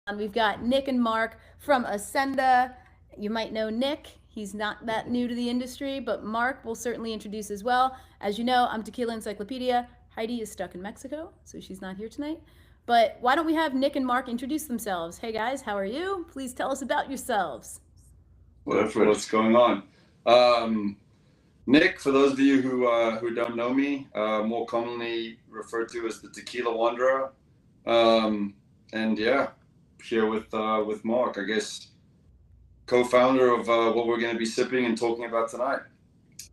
We've got Nic and Mark from Ascenda. You might know Nic. He's not that new to the industry, but Mark will certainly introduce as well. As you know, I'm Tequila Encyclopedia. Heidi is stuck in Mexico, so she's not here tonight. But why don't we have Nic and Mark introduce themselves? Hey guys, how are you? Please tell us about yourselves. What's going on? Um, Nick, for those of you who don't know me, more commonly referred to as the Tequila Wanderer, and yeah, here with Mark, I guess, co-founder of what we're going to be sipping and talking about tonight.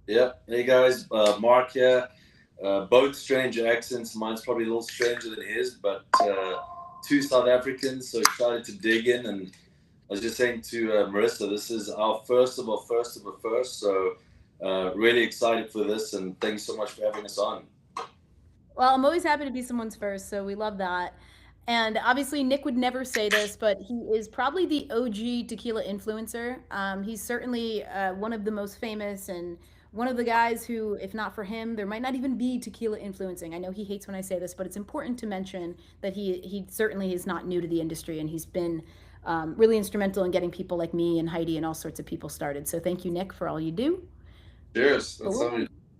Yeah. Hey guys, Mark here. Both strange accents. Mine's probably a little stranger than his, but two South Africans, so excited to dig in. And I was just saying to Marissa, this is our first of our first of a first, so really excited for this, and thanks so much for having us on. Well, I'm always happy to be someone's first, so we love that. And obviously, Nic would never say this, but he is probably the OG tequila influencer. He's certainly one of the most famous and one of the guys who, if not for him, there might not even be tequila influencing. I know he hates when I say this, but it's important to mention that he certainly is not new to the industry, and he's been really instrumental in getting people like me and Heidi and all sorts of people started. So thank you, Nic, for all you do. Cheers.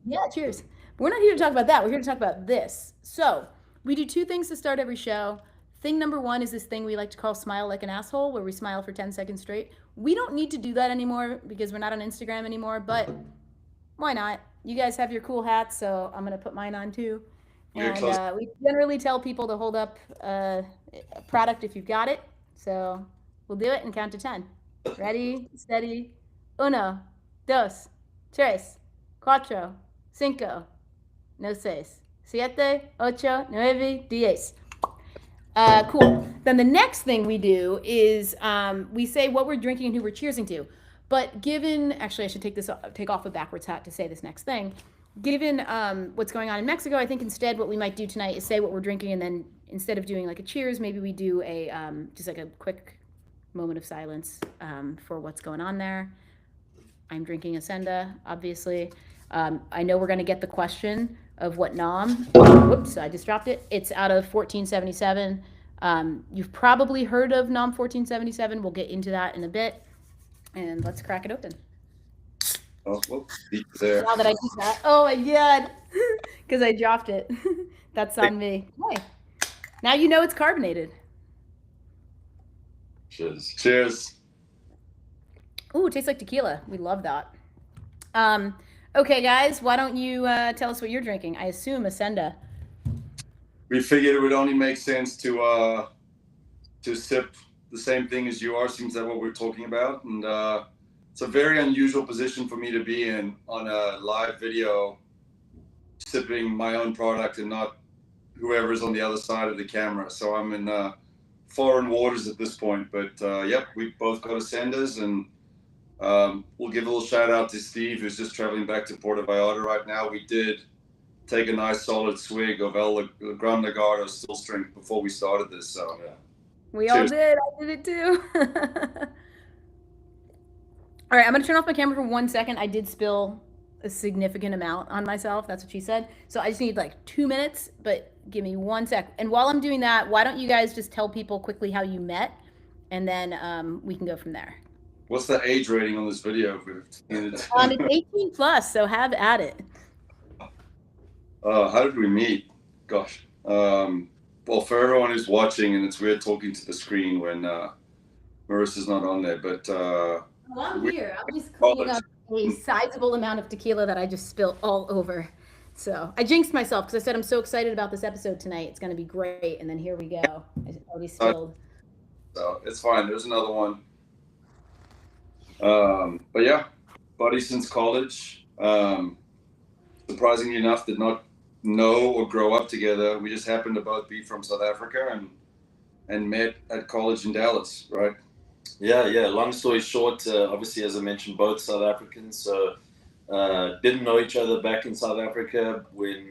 Yeah, cheers. But we're not here to talk about that. We're here to talk about this. So, we do two things to start every show. Thing number one is this thing we like to call smile like an asshole, where we smile for 10 seconds straight. We don't need to do that anymore because we're not on Instagram anymore, but why not? You guys have your cool hats, so I'm going to put mine on too. And we generally tell people to hold up a product if you've got it. So, we'll do it and count to 10. Ready, steady, uno, dos, tres, cuatro, cinco, no seis, siete, ocho, nueve, diez. Cool. Then the next thing we do is we say what we're drinking and who we're cheersing to. But given, actually, I should take off a backwards hat to say this next thing. Given what's going on in Mexico, I think instead what we might do tonight is say what we're drinking, and then instead of doing like a cheers, maybe we do a just like a quick moment of silence for what's going on there. I'm drinking Ascenda, obviously. I know we're going to get the question of what nom. Whoops, I just dropped it. It's out of 1477. You've probably heard of nom 1477. We'll get into that in a bit. And let's crack it open. Oh, whoops. There. Now that I did that. Oh my God. Because I dropped it. That's on me. Hey. Now you know it's carbonated. Cheers. Cheers. Ooh, it tastes like tequila. We love that. Okay, guys, why don't you tell us what you're drinking? I assume Ascenda. We figured it would only make sense to sip the same thing as you are. Seems that what we're talking about, and it's a very unusual position for me to be in on a live video, sipping my own product and not whoever's on the other side of the camera. So I'm in foreign waters at this point. But yep, we both got Ascendas, and we'll give a little shout out to Steve, who's just traveling back to Puerto Vallarta right now. We did take a nice solid swig of El Gran Lagarto still strength before we started this. So yeah. We all did. I did it too. All right, I'm going to turn off my camera for 1 second. I did spill a significant amount on myself. That's what she said. So I just need like 2 minutes, but give me 1 sec. And while I'm doing that, why don't you guys just tell people quickly how you met, and then we can go from there. What's the age rating on this video? It's 18 plus, so have at it. How did we meet? Gosh. Well, for everyone who's watching, and it's weird talking to the screen when Marissa's not on there, but well, I'm here. I'm just cleaning up a sizable amount of tequila that I just spilled all over. So I jinxed myself because I said I'm so excited about this episode tonight. It's going to be great, and then here we go. I already spilled. So it's fine. There's another one. But yeah, buddy since college. Surprisingly enough, did not know or grow up together. We just happened to both be from South Africa and met at college in Dallas, right? Yeah. Long story short, obviously, as I mentioned, both South Africans. So didn't know each other back in South Africa when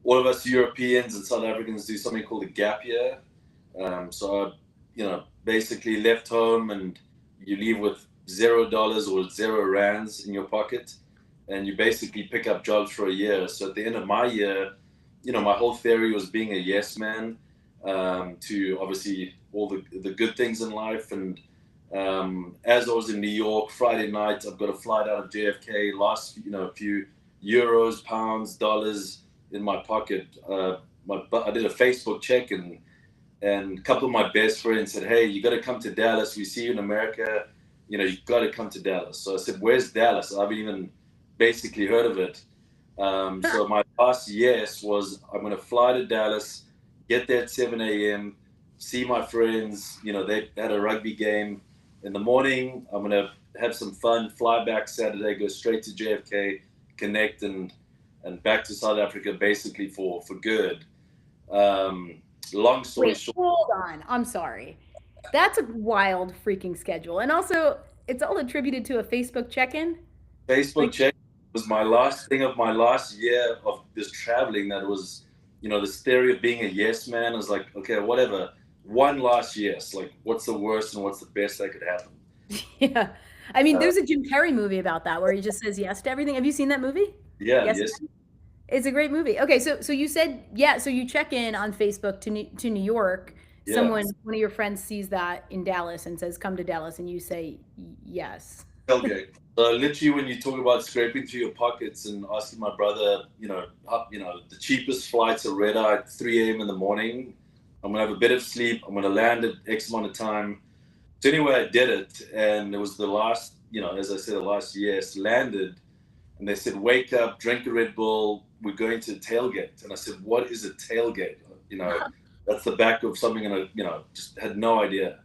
all of us Europeans and South Africans do something called a gap year. So I, basically left home, and you leave with $0 or 0 rands in your pocket, and you basically pick up jobs for a year. So at the end of my year, my whole theory was being a yes man. to obviously all the good things in life. And as I was in New York Friday night, I've got a flight out of JFK. Last, a few euros, pounds, dollars in my pocket. I did a Facebook check, and a couple of my best friends said, "Hey, you got to come to Dallas. We see you in America. You got to come to Dallas." So I said, "Where's Dallas?" I haven't even basically heard of it. So my last yes was, I'm going to fly to Dallas, get there at 7 a.m., see my friends. They had a rugby game in the morning. I'm going to have some fun, fly back Saturday, go straight to JFK, connect, and back to South Africa basically for good. Long story short. Hold on. I'm sorry. That's a wild freaking schedule. And also, it's all attributed to a Facebook check-in. Facebook check was my last thing of my last year of this traveling. That was, this theory of being a yes man. I was like, okay, whatever. One last yes. Like, what's the worst and what's the best that could happen? Yeah. I mean, there's a Jim Carrey movie about that where he just says yes to everything. Have you seen that movie? Yeah, Yes. yes. It's a great movie. Okay, so you said, yeah, so you check in on Facebook to New York. Yeah. One of your friends sees that in Dallas and says, "Come to Dallas," and you say yes. Tailgate. So literally, when you talk about scraping through your pockets and asking my brother, the cheapest flights are red eye at 3 a.m. in the morning. I'm gonna have a bit of sleep. I'm gonna land at X amount of time. So anyway, I did it, and it was the last, as I said, the last yes, landed, and they said, "Wake up, drink a Red Bull. We're going to tailgate." And I said, "What is a tailgate?" That's the back of something, and I, just had no idea.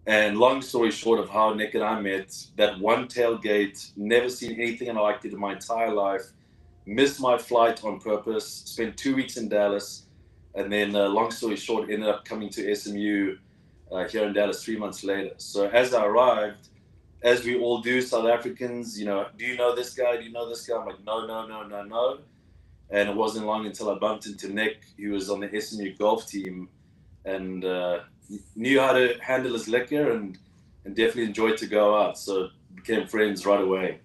And long story short of how Nick and I met, that one tailgate, never seen anything like it in my entire life. Missed my flight on purpose. Spent 2 weeks in Dallas, and then long story short, ended up coming to SMU here in Dallas 3 months later. So as I arrived, as we all do, South Africans, do you know this guy? Do you know this guy? I'm like, no. And it wasn't long until I bumped into Nick. He was on the SMU golf team, and knew how to handle his liquor, and definitely enjoyed to go out. So became friends right away.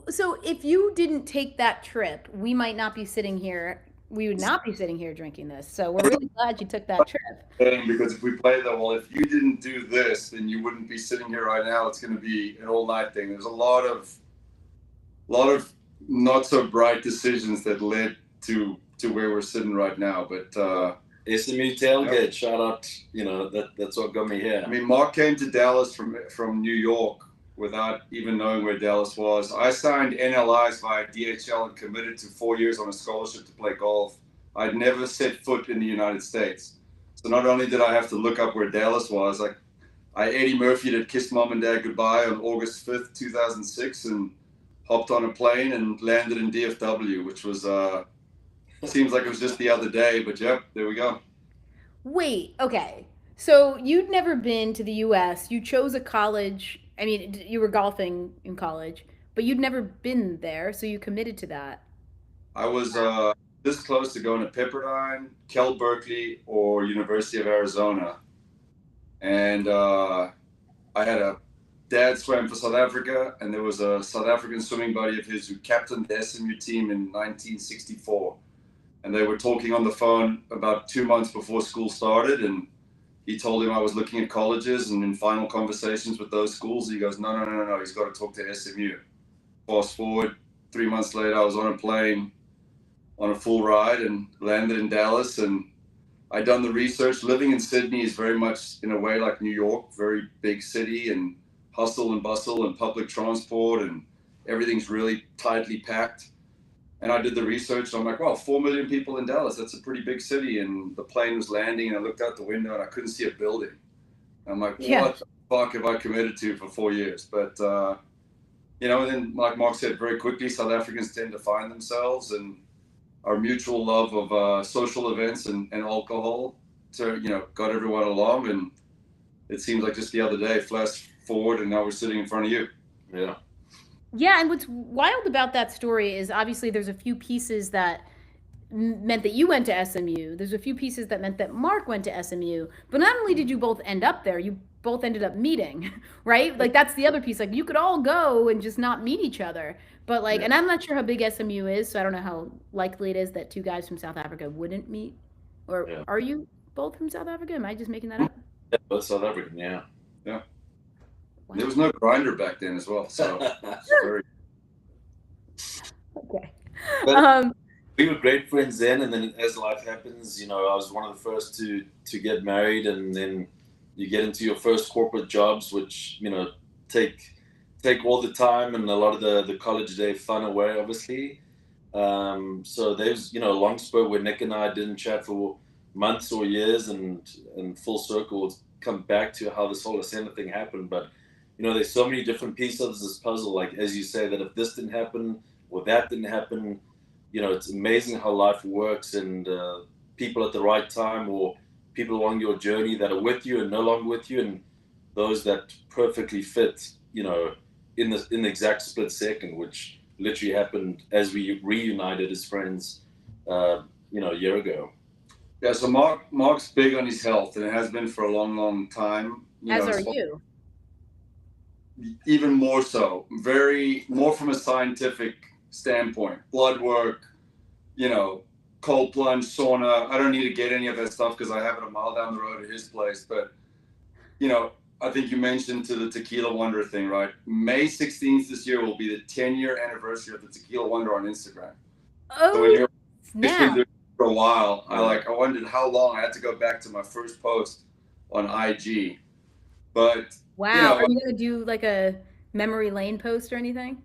So if you didn't take that trip, we might not be sitting here. We would not be sitting here drinking this. So we're really glad you took that trip. Because if we play that, well, if you didn't do this, then you wouldn't be sitting here right now. It's going to be an all-night thing. There's a lot of not so bright decisions that led to where we're sitting right now. But SMU tailgate, shout out. That's what got me here. I mean, Mark came to Dallas from New York without even knowing where Dallas was. I signed NLIs via DHL and committed to 4 years on a scholarship to play golf. I'd never set foot in the United States. So not only did I have to look up where Dallas was, I Eddie Murphy'd had kissed mom and dad goodbye on August 5th, 2006, and hopped on a plane and landed in DFW, which was, seems like it was just the other day, but yep, there we go. Wait, okay. So you'd never been to the US. You chose a college. I mean, you were golfing in college, but you'd never been there, so you committed to that. I was this close to going to Pepperdine, Cal Berkeley, or University of Arizona. And I had a dad swam for South Africa, and there was a South African swimming buddy of his who captained the SMU team in 1964. And they were talking on the phone about 2 months before school started, and he told him I was looking at colleges and in final conversations with those schools. He goes, no, he's got to talk to SMU. Fast forward, 3 months later, I was on a plane on a full ride and landed in Dallas, and I'd done the research. Living in Sydney is very much in a way like New York, very big city and hustle and bustle and public transport, and everything's really tightly packed. And I did the research. I'm like, wow, 4 million people in Dallas. That's a pretty big city. And the plane was landing, and I looked out the window and I couldn't see a building. I'm like, what the fuck have I committed to for 4 years? But, and then like Mark said, very quickly, South Africans tend to find themselves, and our mutual love of social events and alcohol got everyone along. And it seems like just the other day, flash forward, and now we're sitting in front of you. Yeah. Yeah, and what's wild about that story is obviously there's a few pieces that meant that you went to SMU. There's a few pieces that meant that Mark went to SMU. But not only did you both end up there, you both ended up meeting, right? Like that's the other piece. Like you could all go and just not meet each other. But like, and I'm not sure how big SMU is, so I don't know how likely it is that two guys from South Africa wouldn't meet. Or are you both from South Africa? Am I just making that up? Yeah, both South African, yeah. Yeah. Wow. There was no grinder back then as well, so it's very... Okay. But we were great friends then, and then as life happens, you know, I was one of the first to get married, and then you get into your first corporate jobs, which, you know, take all the time and a lot of the college day fun away, obviously. So there's, you know, a long spurt where Nick and I didn't chat for months or years, and full circle come back to how this whole Ascenda thing happened. But, you know, there's so many different pieces of this puzzle, like, as you say, that if this didn't happen or that didn't happen, you know, it's amazing how life works, and people at the right time, or people along your journey that are with you and no longer with you, and those that perfectly fit, you know, in the exact split second, which literally happened as we reunited as friends, you know, a year ago. Yeah, so Mark's big on his health, and it has been for a long, long time. As are you. Even more so. More from a scientific standpoint. Blood work, you know, cold plunge, sauna. I don't need to get any of that stuff because I have it a mile down the road at his place. But, you know, I think you mentioned to the Tequila Wonder thing, right? May 16th this year will be the 10-year anniversary of the Tequila Wonder on Instagram. Oh, so when you're snap. doing it for a while, I wondered how long. I had to go back to my first post on IG. But Wow. you know, are you going to do like a memory lane post or anything?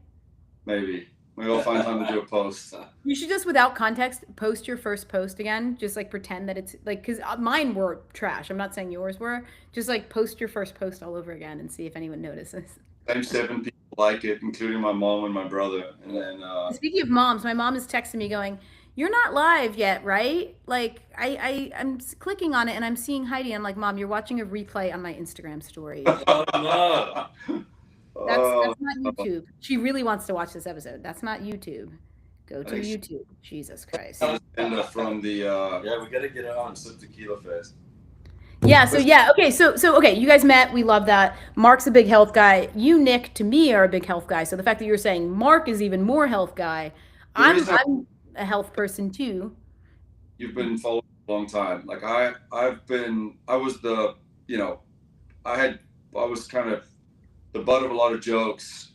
Maybe I'll find time to do a post. You should just, without context, post your first post again. Just like pretend that it's like, because mine were trash. I'm not saying yours were. Just like post your first post all over again and see if anyone notices. Same 7 people like it, including my mom and my brother. And then speaking of moms, my mom is texting me going, "You're not live yet, right?" Like I'm clicking on it and I'm seeing Heidi. I'm like, "Mom, you're watching a replay on my Instagram story." Oh no. That's not YouTube. She really wants to watch this episode. That's not YouTube. Go to YouTube. Jesus Christ. From the Yeah, we gotta get it on Ascenda Tequila Fest. Yeah, so yeah, okay, so okay, you guys met, we love that. Mark's a big health guy. You, Nick, to me are a big health guy. So the fact that you're saying Mark is even more health guy, I'm a health person too. You've been following a long time. Like I was the, you know, I was kind of the butt of a lot of jokes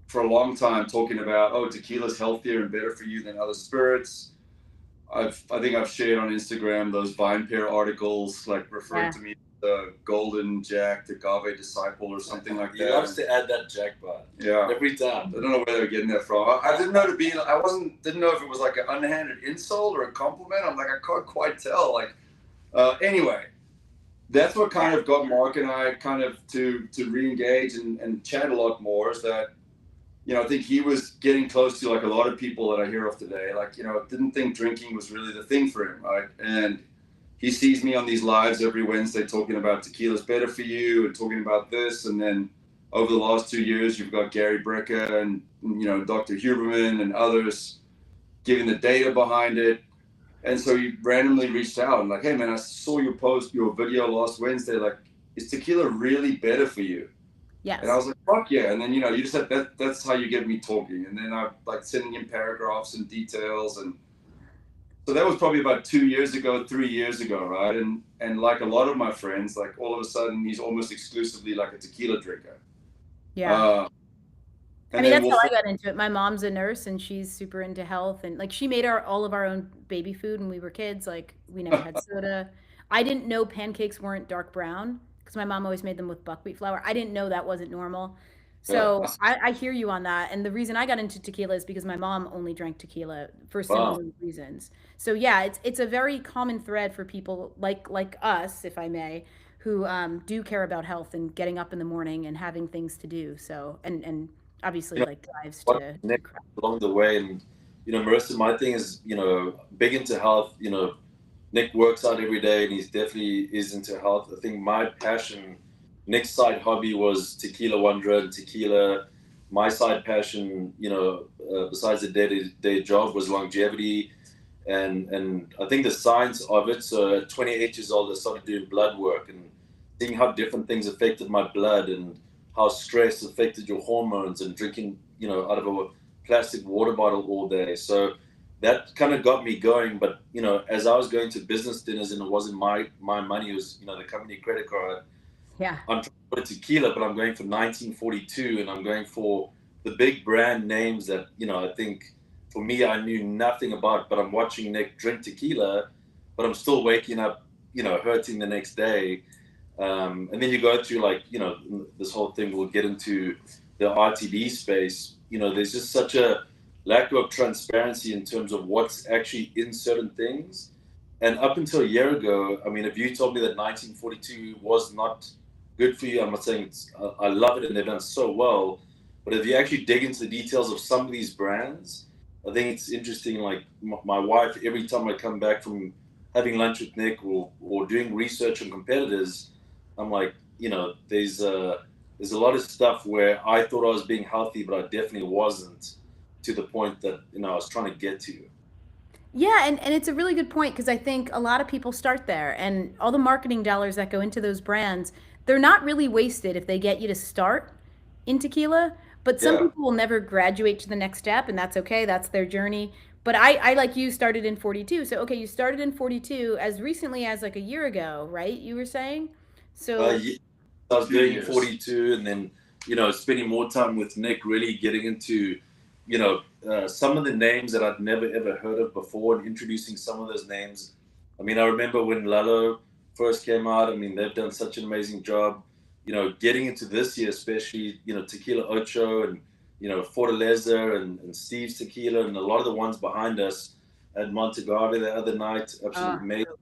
for a long time, talking about, oh, tequila's healthier and better for you than other spirits. I think I've shared on Instagram those Vine Pair articles, like referring to me as the Golden Jack agave disciple or something like that. He loves to add that jackpot. Yeah, every time. I don't know where they're getting that from. I didn't know didn't know if it was like an unhanded insult or a compliment. I'm like, I can't quite tell. Like, anyway, that's what kind of got Mark and I kind of to re-engage and chat a lot more. Is that, you know, I think he was getting close to like a lot of people that I hear of today. Like, you know, didn't think drinking was really the thing for him, right? And he sees me on these lives every Wednesday talking about tequila's better for you and talking about this. And then over the last 2 years, you've got Gary Brecker and, you know, Dr. Huberman and others giving the data behind it. And so he randomly reached out and like, hey man, I saw your video last Wednesday. Like, is tequila really better for you? Yes. And I was like, fuck yeah. And then, you know, you just said that's how you get me talking. And then I'm like sending in paragraphs and details. And so that was probably about 3 years ago, right? And like a lot of my friends, like all of a sudden he's almost exclusively like a tequila drinker. Yeah. I mean, that's how I got into it. My mom's a nurse and she's super into health. And like she made all of our own baby food when we were kids. Like we never had soda. I didn't know pancakes weren't dark brown, because my mom always made them with buckwheat flour. I didn't know that wasn't normal. So I hear you on that. And the reason I got into tequila is because my mom only drank tequila for similar reasons. So yeah, it's a very common thread for people like us, if I may, who do care about health and getting up in the morning and having things to do. So and obviously, you know, like drives to along the way. And you know, Marissa, my thing is, you know, big into health. You know, Nick works out every day and he's definitely is into health. I think my passion, Nick's side hobby was Tequila Wonder and tequila. My side passion, you know, besides the day job, was longevity. And I think the science of it. So at 28 years old, I started doing blood work and seeing how different things affected my blood and how stress affected your hormones, and drinking, you know, out of a plastic water bottle all day. So that kind of got me going. But, you know, as I was going to business dinners and it wasn't my money, it was, you know, the company credit card. Yeah. I'm trying to put tequila, but I'm going for 1942 and I'm going for the big brand names that, you know, I think for me, I knew nothing about, but I'm watching Nic drink tequila, but I'm still waking up, you know, hurting the next day. And then you go through, like, you know, this whole thing, we'll get into the RTD space. You know, there's just such a lack of transparency in terms of what's actually in certain things. And up until a year ago, I mean, if you told me that 1942 was not good for you, I'm not saying I love it and they've done so well. But if you actually dig into the details of some of these brands, I think it's interesting. Like my wife, every time I come back from having lunch with Nic or doing research on competitors, I'm like, you know, there's a lot of stuff where I thought I was being healthy, but I definitely wasn't, to the point that, you know, I was trying to get to. Yeah, and it's a really good point because I think a lot of people start there, and all the marketing dollars that go into those brands, they're not really wasted if they get you to start in tequila. But some Yeah. people will never graduate to the next step, and that's okay. That's their journey. But I like you started in 42. So okay, you started in 42 as recently as like a year ago, right? You were saying? So Yeah, I was Few doing years. 42 and then, you know, spending more time with Nic, really getting into, you know, some of the names that I'd never ever heard of before and introducing some of those names. I mean, I remember when Lalo first came out, I mean, they've done such an amazing job, you know, getting into this year, especially, you know, Tequila Ocho and, you know, Fortaleza and Steve's Tequila and a lot of the ones behind us at Montagave the other night, absolutely amazing.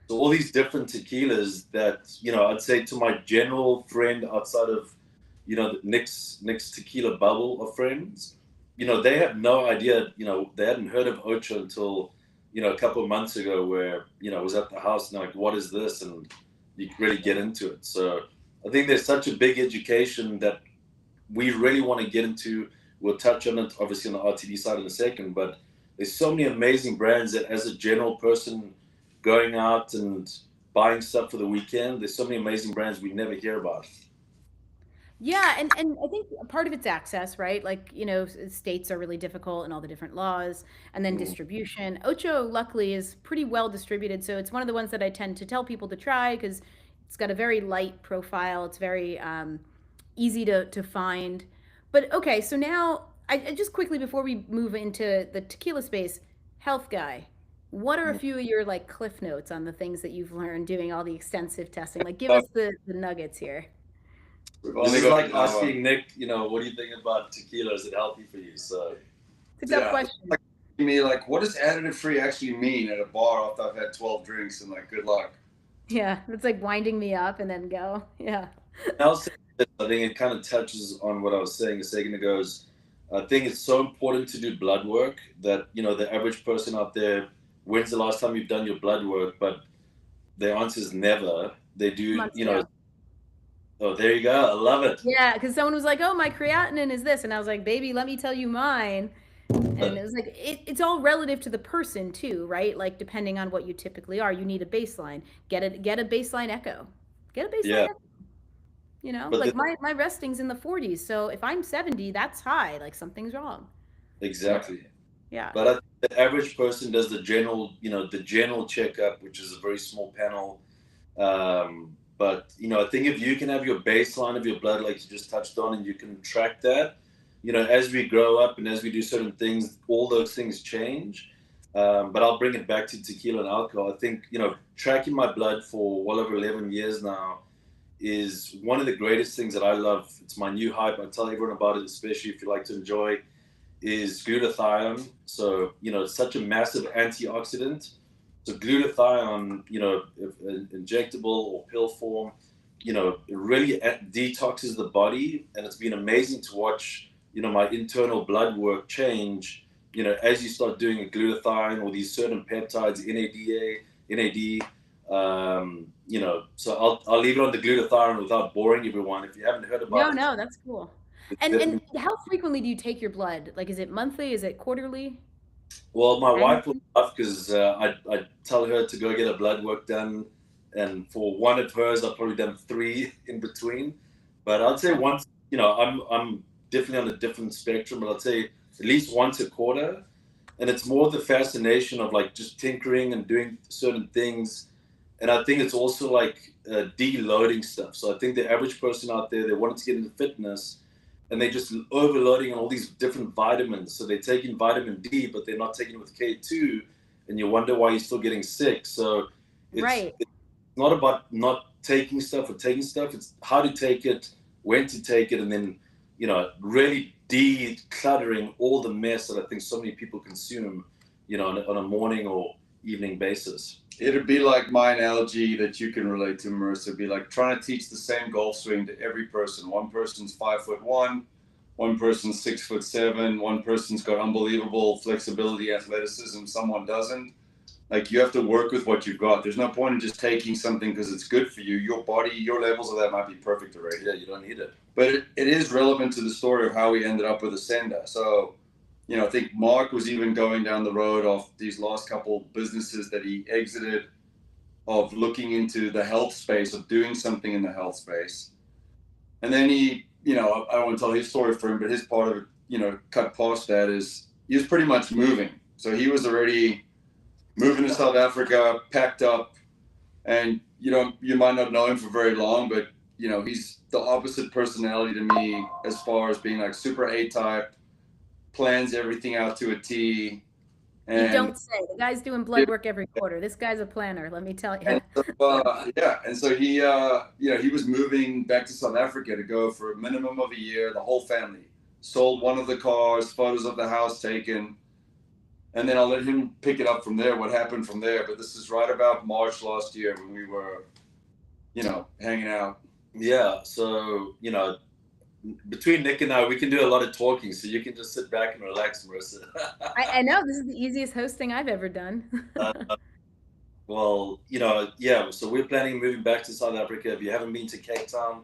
So all these different tequilas that, you know, I'd say to my general friend outside of, you know, Nic's tequila bubble of friends, you know, they have no idea, you know, they hadn't heard of Ocho until, you know, a couple of months ago where, you know, I was at the house and like, what is this? And you really get into it. So I think there's such a big education that we really want to get into. We'll touch on it obviously on the RTD side in a second, but there's so many amazing brands that as a general person going out and buying stuff for the weekend, there's so many amazing brands we never hear about. yeah, and I think a part of it's access, right? Like, you know, states are really difficult and all the different laws, and then Mm. distribution. Ocho, luckily, is pretty well distributed, so it's one of the ones that I tend to tell people to try because it's got a very light profile. It's very easy to find. But okay, so now I just quickly before we move into the tequila space, health guy. What are a few of your like cliff notes on the things that you've learned doing all the extensive testing? Like, give us the nuggets here. We've This only is got like an hour. asking Nic, you know, what do you think about tequila? Is it healthy for you? So It's a tough Yeah. question. Like me, like, what does additive free actually mean at a bar after I've had 12 drinks and like, good luck. Yeah, it's like winding me up and then go. Yeah. I'll say this, I think it kind of touches on what I was saying a second ago. Is I think it's so important to do blood work that, you know, the average person out there, when's the last time you've done your blood work? But the answer is never. They do, Months you know. ago. Oh, there you go. I love it. Yeah, because someone was like, "Oh, my creatinine is this," and I was like, "Baby, let me tell you mine." And it was like it's all relative to the person too, right? Like depending on what you typically are, you need a baseline. Get a baseline echo. Get a baseline Yeah, echo. You know, but like my resting's in the 40s, so if I'm 70, that's high. Like something's wrong. exactly. Yeah. But I think the average person does the general, you know, the general checkup, which is a very small panel. But, you know, I think if you can have your baseline of your blood, like you just touched on, and you can track that, you know, as we grow up and as we do certain things, all those things change. But I'll bring it back to tequila and alcohol. I think, you know, tracking my blood for well over 11 years now is one of the greatest things that I love. It's my new hype. I tell everyone about it, especially if you like to enjoy, is glutathione. So, you know, it's such a massive antioxidant. So glutathione, you know, if injectable or pill form, you know, it really detoxes the body. And it's been amazing to watch, you know, my internal blood work change, you know, as you start doing a glutathione or these certain peptides, NAD. You know, so I'll leave it on the glutathione without boring everyone. If you haven't heard No, about it, no, that's cool. it's And definitely. how frequently do you take your blood? Like, is it monthly? Is it quarterly? Well, my wife will Annually? laugh because I tell her to go get her blood work done, and for one of hers, I've probably done three in between. But I'd say once, you know, I'm definitely on a different spectrum, but I'd say at least once a quarter. and it's more the fascination of like just tinkering and doing certain things. And I think it's also like deloading stuff. So I think the average person out there, they wanted to get into fitness, and they're just overloading on all these different vitamins. So they're taking vitamin D, but they're not taking it with K2, and you wonder why you're still getting sick. So it's not about not taking stuff or taking stuff. It's how to take it, when to take it, and then, you know, really decluttering all the mess that I think so many people consume, you know, on a morning or evening basis. It'd be like my analogy that you can relate to, Marissa. It'd be like trying to teach the same golf swing to every person. One person's 5'1", one person's 6'7", one person's got unbelievable flexibility, athleticism, someone doesn't. Like, you have to work with what you've got. There's no point in just taking something because it's good for you. Your body, your levels of that might be perfect already. Yeah, you don't need it. But it is relevant to the story of how we ended up with Ascenda. So, you know, I think Mark was even going down the road of these last couple businesses that he exited, of looking into the health space, of doing something in the health space. And then he, you know, I don't want to tell his story for him, but his part of it, you know, cut past that, is he was pretty much moving. So he was already moving to South Africa, packed up, and, you know, you might not know him for very long, but, you know, he's the opposite personality to me as far as being like super A-type, plans everything out to a T. And you don't say. The guy's doing blood work every quarter. This guy's a planner, let me tell you. And so, and so he, you know, he was moving back to South Africa to go for a minimum of a year. The whole family sold one of the cars, photos of the house taken, and then I'll let him pick it up from there, what happened from there. But this is right about March last year when we were, you know, hanging out. Yeah, so, you know, between Nick and I, we can do a lot of talking, so you can just sit back and relax, Marissa. I know, this is the easiest hosting I've ever done. Well, you know, yeah, so we're planning on moving back to South Africa. If you haven't been to Cape Town,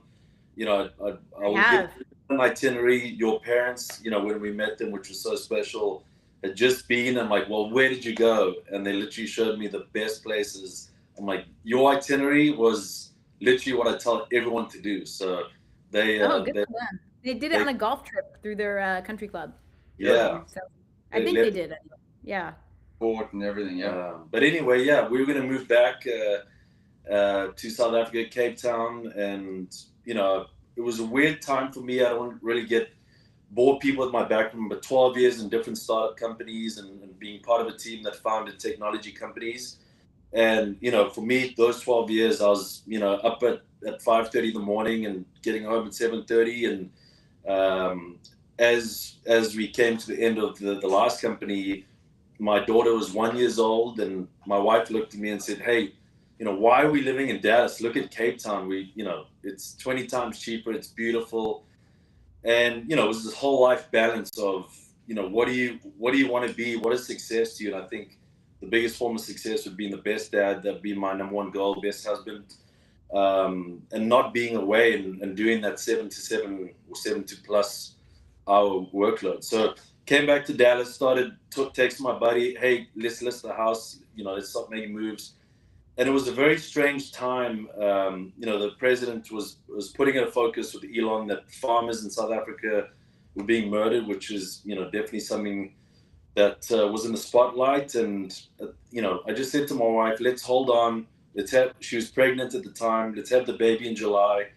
you know, I will give an itinerary. Your parents, you know, when we met them, which was so special, had just been, and like, well, where did you go? And they literally showed me the best places. I'm like, your itinerary was literally what I tell everyone to do. So they, good for them. They did it on a golf trip through their country club. Yeah. So I think they did it. Yeah. Sport and everything, yeah. But anyway, yeah, we were going to move back to South Africa, Cape Town, and, you know, it was a weird time for me. I don't really get bored people with my background, but 12 years in different startup companies and being part of a team that founded technology companies. And, you know, for me, those 12 years, I was, you know, up at 5:30 in the morning and getting home at 7:30. And as we came to the end of the last company, my daughter was 1 year old, and my wife looked at me and said, hey, you know, why are we living in Dallas? Look at Cape Town. You know, it's 20 times cheaper. It's beautiful. And, you know, it was this whole life balance of, you know, what do you want to be? What is success to you? And I think the biggest form of success would be the best dad. That'd be my number one goal, best husband. And not being away and doing that 7 to 7 or 7 to plus hour workload. So came back to Dallas, started texting my buddy, hey, let's list the house, you know, let's start making moves. And it was a very strange time. You know, the president was putting a focus with Elon that farmers in South Africa were being murdered, which is, you know, definitely something that was in the spotlight. And, you know, I just said to my wife, let's hold on. She was pregnant at the time. Let's have the baby in July,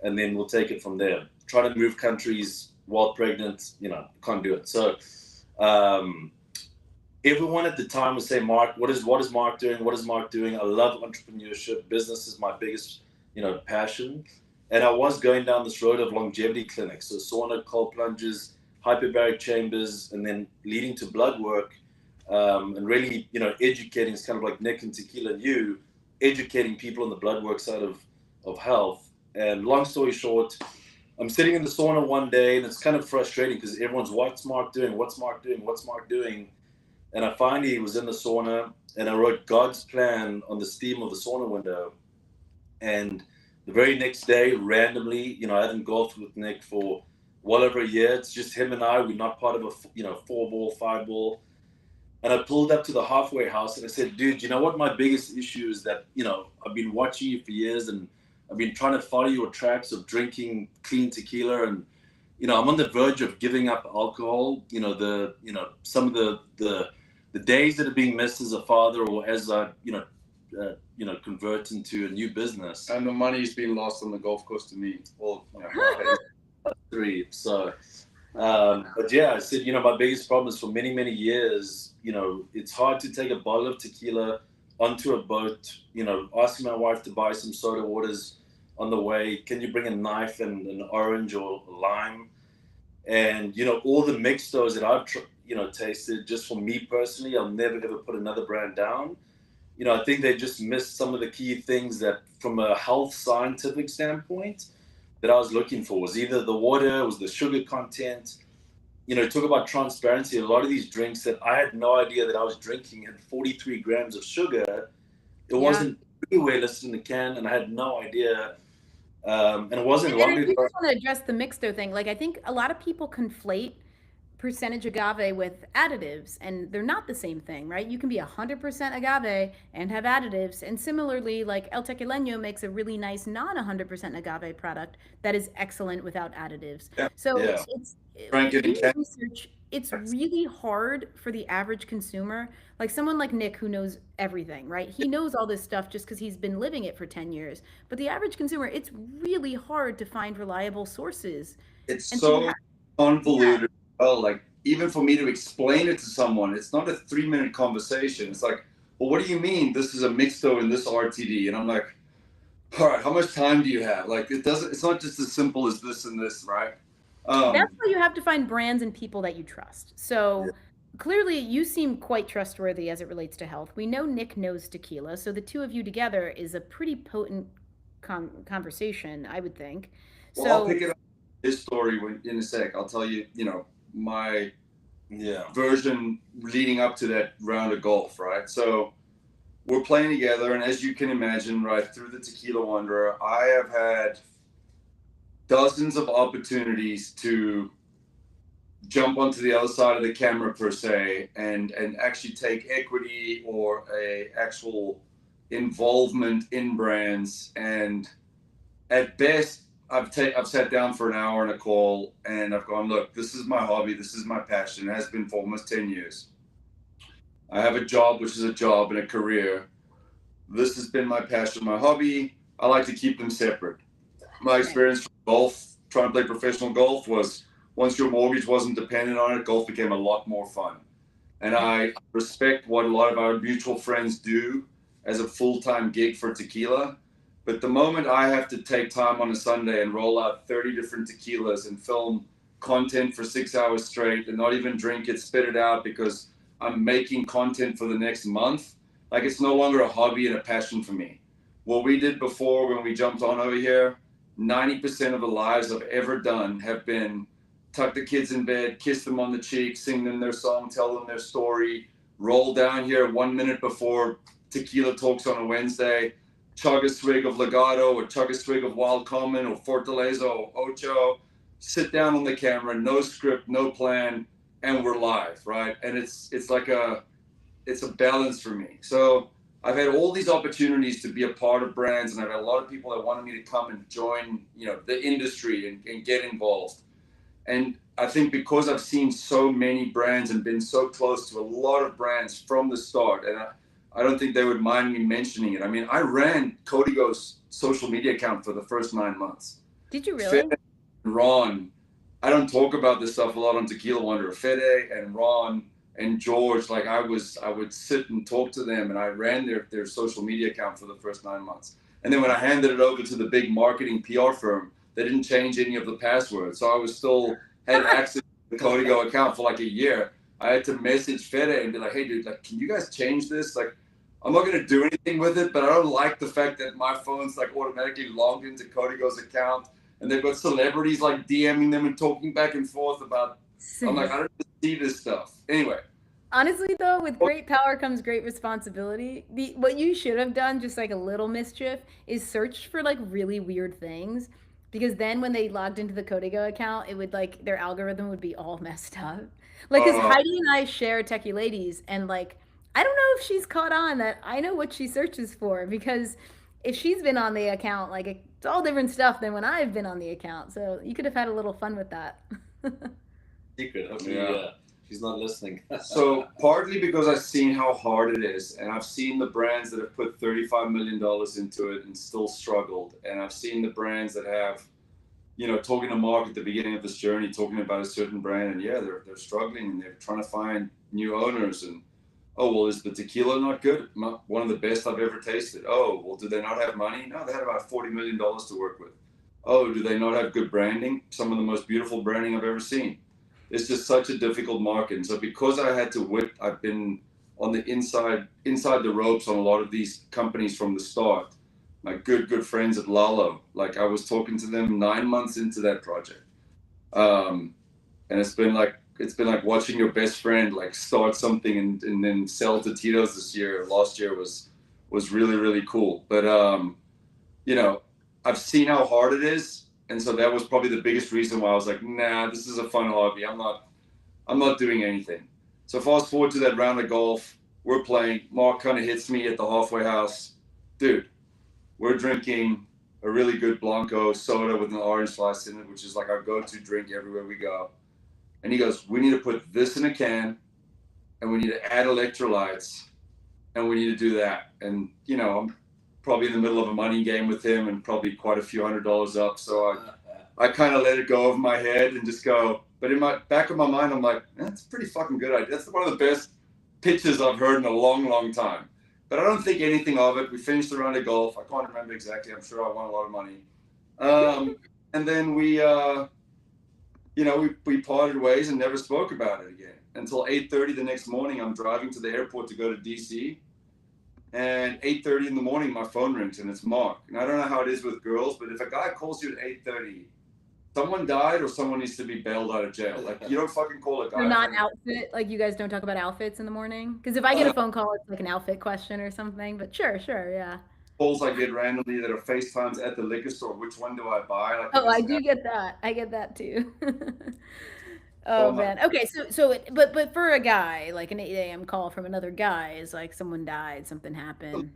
and then we'll take it from there. Try to move countries while pregnant, you know, can't do it. So everyone at the time would say, Mark, what is Mark doing? What is Mark doing? I love entrepreneurship. Business is my biggest, you know, passion. And I was going down this road of longevity clinics. So sauna, cold plunges, hyperbaric chambers, and then leading to blood work, and really, you know, educating. It's kind of like Nic and Tequila and you, educating people on the blood work side of health. And long story short, I'm sitting in the sauna one day, and it's kind of frustrating because everyone's, what's Mark doing? What's Mark doing? What's Mark doing? And I finally was in the sauna, and I wrote God's plan on the steam of the sauna window. And the very next day, randomly, you know, I hadn't golfed with Nic for well over a year. It's just him and I. We're not part of a, you know, 4-ball, 5-ball. And I pulled up to the halfway house, and I said, dude, you know what my biggest issue is? That, you know, I've been watching you for years, and I've been trying to follow your tracks of drinking clean tequila, and, you know, I'm on the verge of giving up alcohol. You know, some of the the days that are being missed as a father or as I, convert into a new business. And the money's been lost on the golf course to me. Well, three. So, but yeah, I said, my biggest problem is for many, many years, it's hard to take a bottle of tequila onto a boat, asking my wife to buy some soda waters on the way. Can you bring a knife and an orange or lime? And, all the mixtos that I've, tasted, just for me personally, I'll never ever put another brand down. I think they just missed some of the key things that from a health scientific standpoint that I was looking for. Was either the water, was the sugar content. Talk about transparency. A lot of these drinks that I had no idea that I was drinking had 43 grams of sugar. It wasn't anywhere listed in the can, and I had no idea. And it wasn't long ago. I just want to address the mixto thing. Like, I think a lot of people conflate percentage agave with additives, and they're not the same thing, right? You can be 100% agave and have additives. And similarly, like El Tequileño makes a really nice non 100% agave product that is excellent without additives. So it's research. It's really hard for the average consumer, like someone like Nic who knows everything, right? He knows all this stuff just because he's been living it for 10 years. But the average consumer, it's really hard to find reliable sources. It's so convoluted. Well, like even for me to explain it to someone, it's not a 3-minute conversation. It's like, well, what do you mean this is a mixto in this RTD? And I'm like, all right, how much time do you have? Like it's not just as simple as this and this, right? That's why you have to find brands and people that you trust. So clearly you seem quite trustworthy as it relates to health. We know Nic knows tequila, so the two of you together is a pretty potent conversation, I would think. Well, I'll pick it up his story in a sec. I'll tell you, my version leading up to that round of golf, right? So we're playing together, and as you can imagine, right, through the Tequila Wanderer, I have had dozens of opportunities to jump onto the other side of the camera per se and actually take equity or a actual involvement in brands. And at best, I've sat down for an hour on a call and I've gone, look, this is my hobby. This is my passion. It has been for almost 10 years. I have a job, which is a job and a career. This has been my passion, my hobby. I like to keep them separate. My experience from golf, trying to play professional golf, was once your mortgage wasn't dependent on it, golf became a lot more fun. And I respect what a lot of our mutual friends do as a full-time gig for tequila. But the moment I have to take time on a Sunday and roll out 30 different tequilas and film content for 6 hours straight and not even drink it, spit it out because I'm making content for the next month, like it's no longer a hobby and a passion for me. What we did before when we jumped on over here, 90% of the lives I've ever done have been tuck the kids in bed, kiss them on the cheek, sing them their song, tell them their story, roll down here 1 minute before tequila talks on a Wednesday, chug a swig of Legato or chug a swig of Wild Common or Fortaleza or Ocho, sit down on the camera, no script, no plan, and we're live, right? And it's a balance for me. So I've had all these opportunities to be a part of brands, and I've had a lot of people that wanted me to come and join, the industry and get involved. And I think because I've seen so many brands and been so close to a lot of brands from the start, and I don't think they would mind me mentioning it. I mean, I ran Código's social media account for the first 9 months. Did you really? Fede and Ron, I don't talk about this stuff a lot on Tequila Wanderer. Fede and Ron and George, like I would sit and talk to them, and I ran their social media account for the first 9 months. And then when I handed it over to the big marketing PR firm, they didn't change any of the passwords. So I was still had access to the Código account for like a year. I had to message Fede and be like, hey dude, like, can you guys change this? Like, I'm not going to do anything with it, but I don't like the fact that my phone's like automatically logged into Código's account, and they've got celebrities like DMing them and talking back and forth about, I'm like, I don't see this stuff. Anyway. Honestly though, with great power comes great responsibility. What you should have done, just like a little mischief, is search for like really weird things, because then when they logged into the Código account, it would like, their algorithm would be all messed up. Like, because Heidi and I share TequiLadies, and like, I don't know if she's caught on that I know what she searches for, because if she's been on the account, like it's all different stuff than when I've been on the account. So you could have had a little fun with that. Secret, hopefully, he's not listening. So partly because I've seen how hard it is, and I've seen the brands that have put $35 million into it and still struggled, and I've seen the brands that have, talking to Mark at the beginning of this journey, talking about a certain brand, and they're struggling and they're trying to find new owners, and oh, well, is the tequila not good? One of the best I've ever tasted. Oh, well, do they not have money? No, they had about $40 million to work with. Oh, do they not have good branding? Some of the most beautiful branding I've ever seen. It's just such a difficult market. And so because I've been on the inside the ropes on a lot of these companies from the start. My good friends at Lalo, like I was talking to them 9 months into that project. And it's been like watching your best friend like start something and then sell to Tito's this year. Last year was really, really cool. But I've seen how hard it is, and so that was probably the biggest reason why I was like, nah, this is a fun hobby. I'm not doing anything. So fast forward to that round of golf, we're playing. Mark kind of hits me at the halfway house, dude. We're drinking a really good Blanco soda with an orange slice in it, which is like our go-to drink everywhere we go. And he goes, we need to put this in a can, and we need to add electrolytes, and we need to do that. And, I'm probably in the middle of a money game with him and probably quite a few $100s up. So I kind of let it go over my head and just go. But in my back of my mind, I'm like, that's a pretty fucking good idea. That's one of the best pitches I've heard in a long, long time. But I don't think anything of it. We finished the round of golf. I can't remember exactly. I'm sure I won a lot of money. And then we parted ways and never spoke about it again until 8:30 the next morning. I'm driving to the airport to go to DC, and 8:30 in the morning, my phone rings and it's Mark. And I don't know how it is with girls, but if a guy calls you at 8:30, someone died or someone needs to be bailed out of jail. Like, you don't fucking call a guy. You're not outfit. Like, you guys don't talk about outfits in the morning? Because if I get a phone call, it's like an outfit question or something. But sure, yeah. Calls I get randomly that are FaceTimes at the liquor store. Which one do I buy? Like, I do get that. I get that too. Oh man. Okay. But for a guy, like an 8 a.m. call from another guy is like someone died, something happened.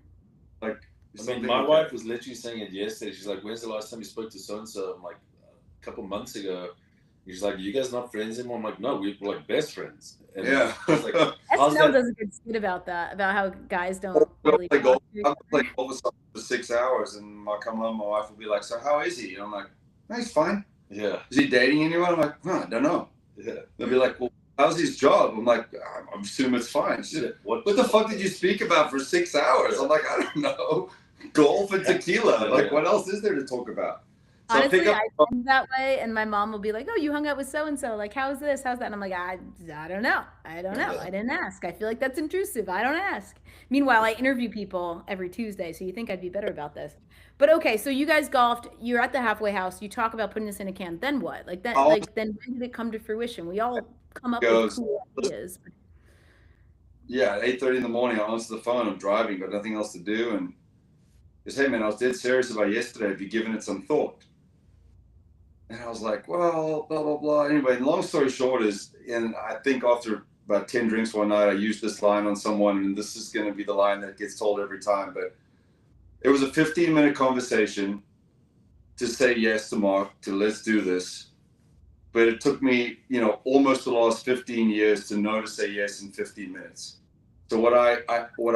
Like, I mean, my wife was literally saying it yesterday. She's like, "When's the last time you spoke to so and so?" I'm like, "A couple months ago." She's like, "You guys not friends anymore?" I'm like, "No, we're like best friends." And yeah. Like, SNL does a good skit about that, about how guys don't really talk to each I'll play other. golf for 6 hours, and I'll come home. My wife will be like, "So how is he?" And I'm like, "No, he's fine." Yeah. Is he dating anyone? I'm like, I don't know. Yeah. They'll be like, "Well, how's his job?" I'm like, "I assume it's fine." She's like, what the fuck did you speak about for 6 hours? I'm like, I don't know. Golf and tequila. Like, what else is there to talk about? So honestly, I think that way, and my mom will be like, "Oh, you hung out with so and so. Like, how's this? How's that?" And I'm like, I don't know. I didn't ask. I feel like that's intrusive. I don't ask. Meanwhile, I interview people every Tuesday, so you think I'd be better about this? But okay, so you guys golfed. You're at the halfway house. You talk about putting this in a can. Then what? Like then when did it come to fruition? We all come up with cool ideas. Yeah, at 8:30 in the morning, I answer the phone. I'm driving, got nothing else to do, and goes, "Hey man, I was dead serious about yesterday. Have you given it some thought?" And I was like, well, blah, blah, blah. Anyway, long story short is, and I think after about 10 drinks one night, I used this line on someone, and this is going to be the line that gets told every time. But it was a 15-minute conversation to say yes to Mark, to let's do this. But it took me, almost the last 15 years to know to say yes in 15 minutes. So what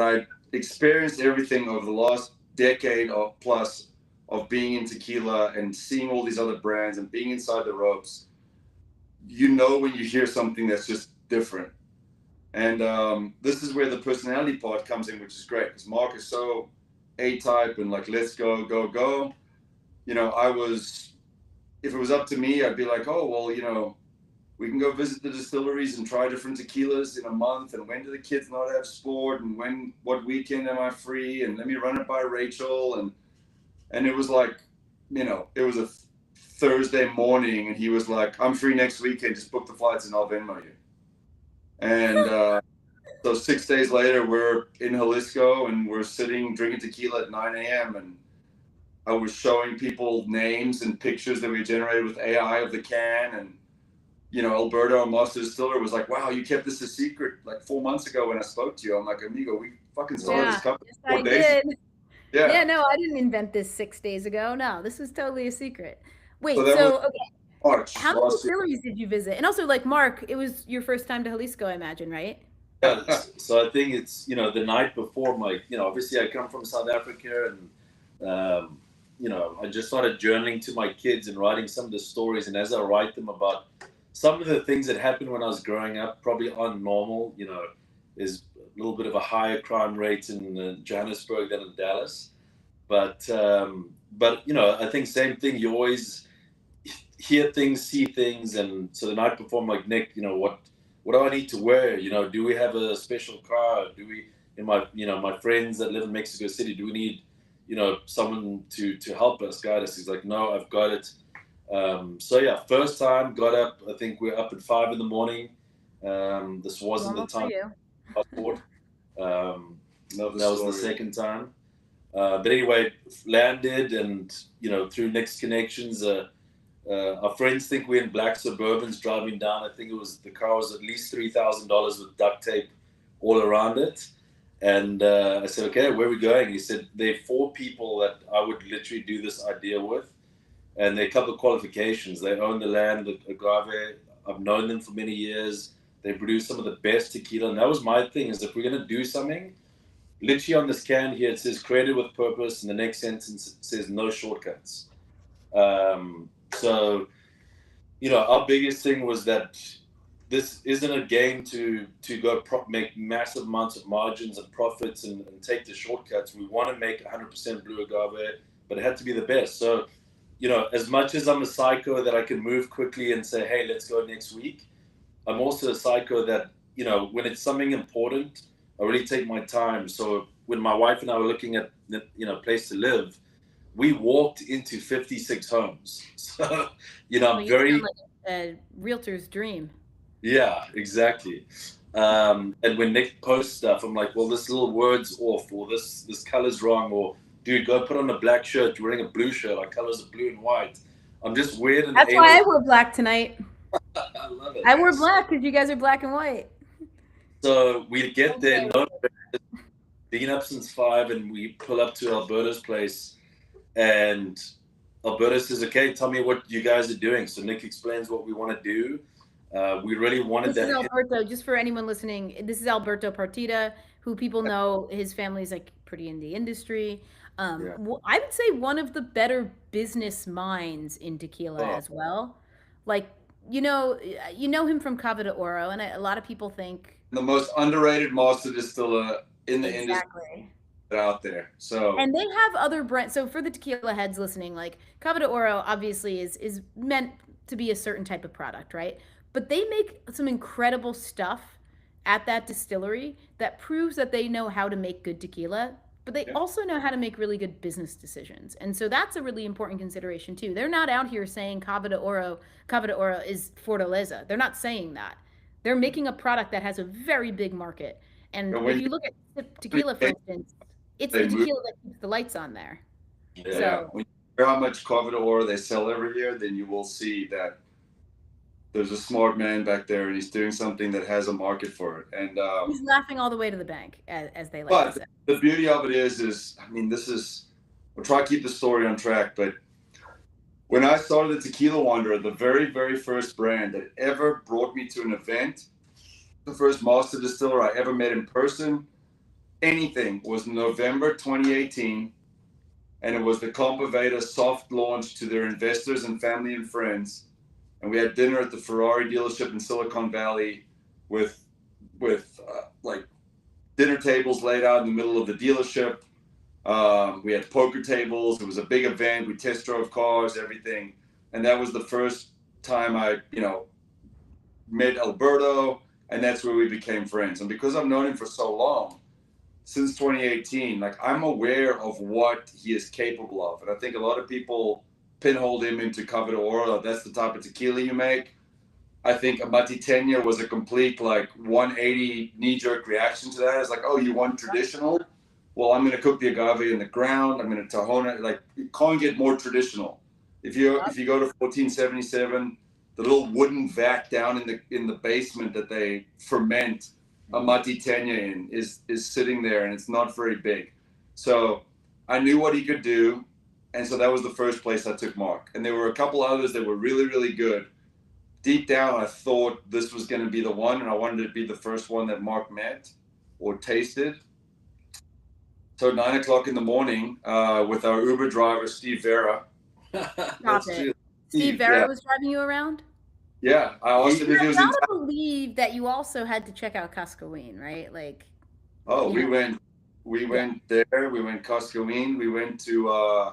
I experienced everything over the last decade or plus of being in tequila and seeing all these other brands and being inside the ropes, when you hear something that's just different. And this is where the personality part comes in, which is great because Mark is so A-type and like, let's go, go, go. If it was up to me, I'd be like, oh, well, we can go visit the distilleries and try different tequilas in a month. And when do the kids not have sport? And what weekend am I free? And let me run it by Rachel. And it was like, it was a Thursday morning, and he was like, "I'm free next weekend. Just book the flights and I'll Venmo you." And so 6 days later, we're in Jalisco, and we're sitting drinking tequila at 9 a.m. And I was showing people names and pictures that we generated with AI of the can. And, Alberto, our master distiller, was like, "Wow, you kept this a secret like 4 months ago when I spoke to you." I'm like, "Amigo, we fucking started this company 4 days ago." Yeah, no, I didn't invent this 6 days ago. No, this was totally a secret. Wait, so okay. March How many last year. distilleries did you visit? And also, like, Mark, it was your first time to Jalisco, I imagine, right? Yeah, so I think it's, you know, the night before my, you know, obviously I come from South Africa, and you know, I just started journaling to my kids and writing some of the stories. And as I write them about some of the things that happened when I was growing up, probably aren't normal. You know, there's a little bit of a higher crime rate in Johannesburg than in Dallas. But you know, I think same thing. You always hear things, see things, and so the night before, I'm like, Nick, you know, what do I need to wear? You know, do we have a special car? Do we, in my, you know, my friends that live in Mexico City, do we need, you know, someone to help us, guide us? He's like, no, I've got it. So yeah, first time got up. I think we're up at 5 a.m. This wasn't Normal the for time you. passport. Love the That was the story. second time. But anyway, landed, and you know, through Nick's connections, our friends think we're in black Suburbans driving down. I think it was, the car was at least $3,000 with duct tape all around it. And I said, okay, where are we going? He said, there are 4 people that I would literally do this idea with. And they couple qualifications. They own the land, the agave. I've known them for many years. They produce some of the best tequila. And that was my thing, is if we're going to do something, literally on this can here, it says created with purpose. And the next sentence it says no shortcuts. So, you know, our biggest thing was that this isn't a game to go make massive amounts of margins and profits and take the shortcuts. We want to make 100% blue agave, but it had to be the best. So, you know, as much as I'm a psycho that I can move quickly and say, hey, let's go next week, I'm also a psycho that, you know, when it's something important, I really take my time. So when my wife and I were looking at, you know, place to live, we walked into 56 homes. So, you know, Well, I'm you sound very, like a realtor's dream. yeah, exactly. And when Nick posts stuff, I'm like, well, this little word's off, or this color's wrong, or dude, go put on a black shirt. You're wearing a blue shirt. Our colors are blue and white. I'm just weird and That's why anal. I wore black tonight. I love it. I wore black because you guys are black and white. So we get there, no, been up since 5, and we pull up to Alberto's place, and Alberto says, okay, tell me what you guys are doing. So Nick explains what we want to do. We really wanted This is that. Alberto, just for anyone listening, this is Alberto Partida, who people know, his family's like pretty in the industry. Yeah. I would say one of the better business minds in tequila as well. Like, you know him from Cava de Oro, and a lot of people think The most underrated master distiller in the industry exactly out there. So, and they have other brands. So for the tequila heads listening, like Cava de Oro obviously is meant to be a certain type of product, right? But they make some incredible stuff at that distillery that proves that they know how to make good tequila, but they also know how to make really good business decisions. And so that's a really important consideration too. They're not out here saying Cava de Oro is Fortaleza. They're not saying that. They're making a product that has a very big market. And if you look at tequila, for instance, it's the tequila that keeps the lights on there. Yeah. So when you hear how much Cava de Oro they sell every year, then you will see that there's a smart man back there, and he's doing something that has a market for it. And he's laughing all the way to the bank, as they like but to say. the beauty of it is, I mean, we'll try to keep the story on track, but when I started the Tequila Wanderer, the very, very first brand that ever brought me to an event, the first master distiller I ever met in person, anything, was November 2018. And it was the Compaveda soft launch to their investors and family and friends. And we had dinner at the Ferrari dealership in Silicon Valley with like dinner tables laid out in the middle of the dealership. We had poker tables. It was a big event. We test drove cars, everything. And that was the first time I, met Alberto, and that's where we became friends. And because I've known him for so long, since 2018, like, I'm aware of what he is capable of. And I think a lot of people pinhole him into Cava de Oro. That's the type of tequila you make. I think Amatitenia was a complete 180 knee-jerk reaction to that. It's like, oh, you want traditional? Well, I'm going to cook the agave in the ground. I'm going to tahona. Like, you can't get more traditional. If you go to 1477, the little wooden vat down in the basement that they ferment Amatitenia in is sitting there, and it's not very big. So I knew what he could do. And so that was the first place I took Mark. And there were a couple others that were really, really good. Deep down, I thought this was going to be the one, and I wanted it to be the first one that Mark met or tasted. So 9 o'clock in the morning, with our Uber driver, Steve Vera. Stop it. Steve Vera was driving you around? Yeah, I asked him if he was in town. I believe that you also had to check out Cuscoween, right? Like, we went there. We went Cuscoween. We went to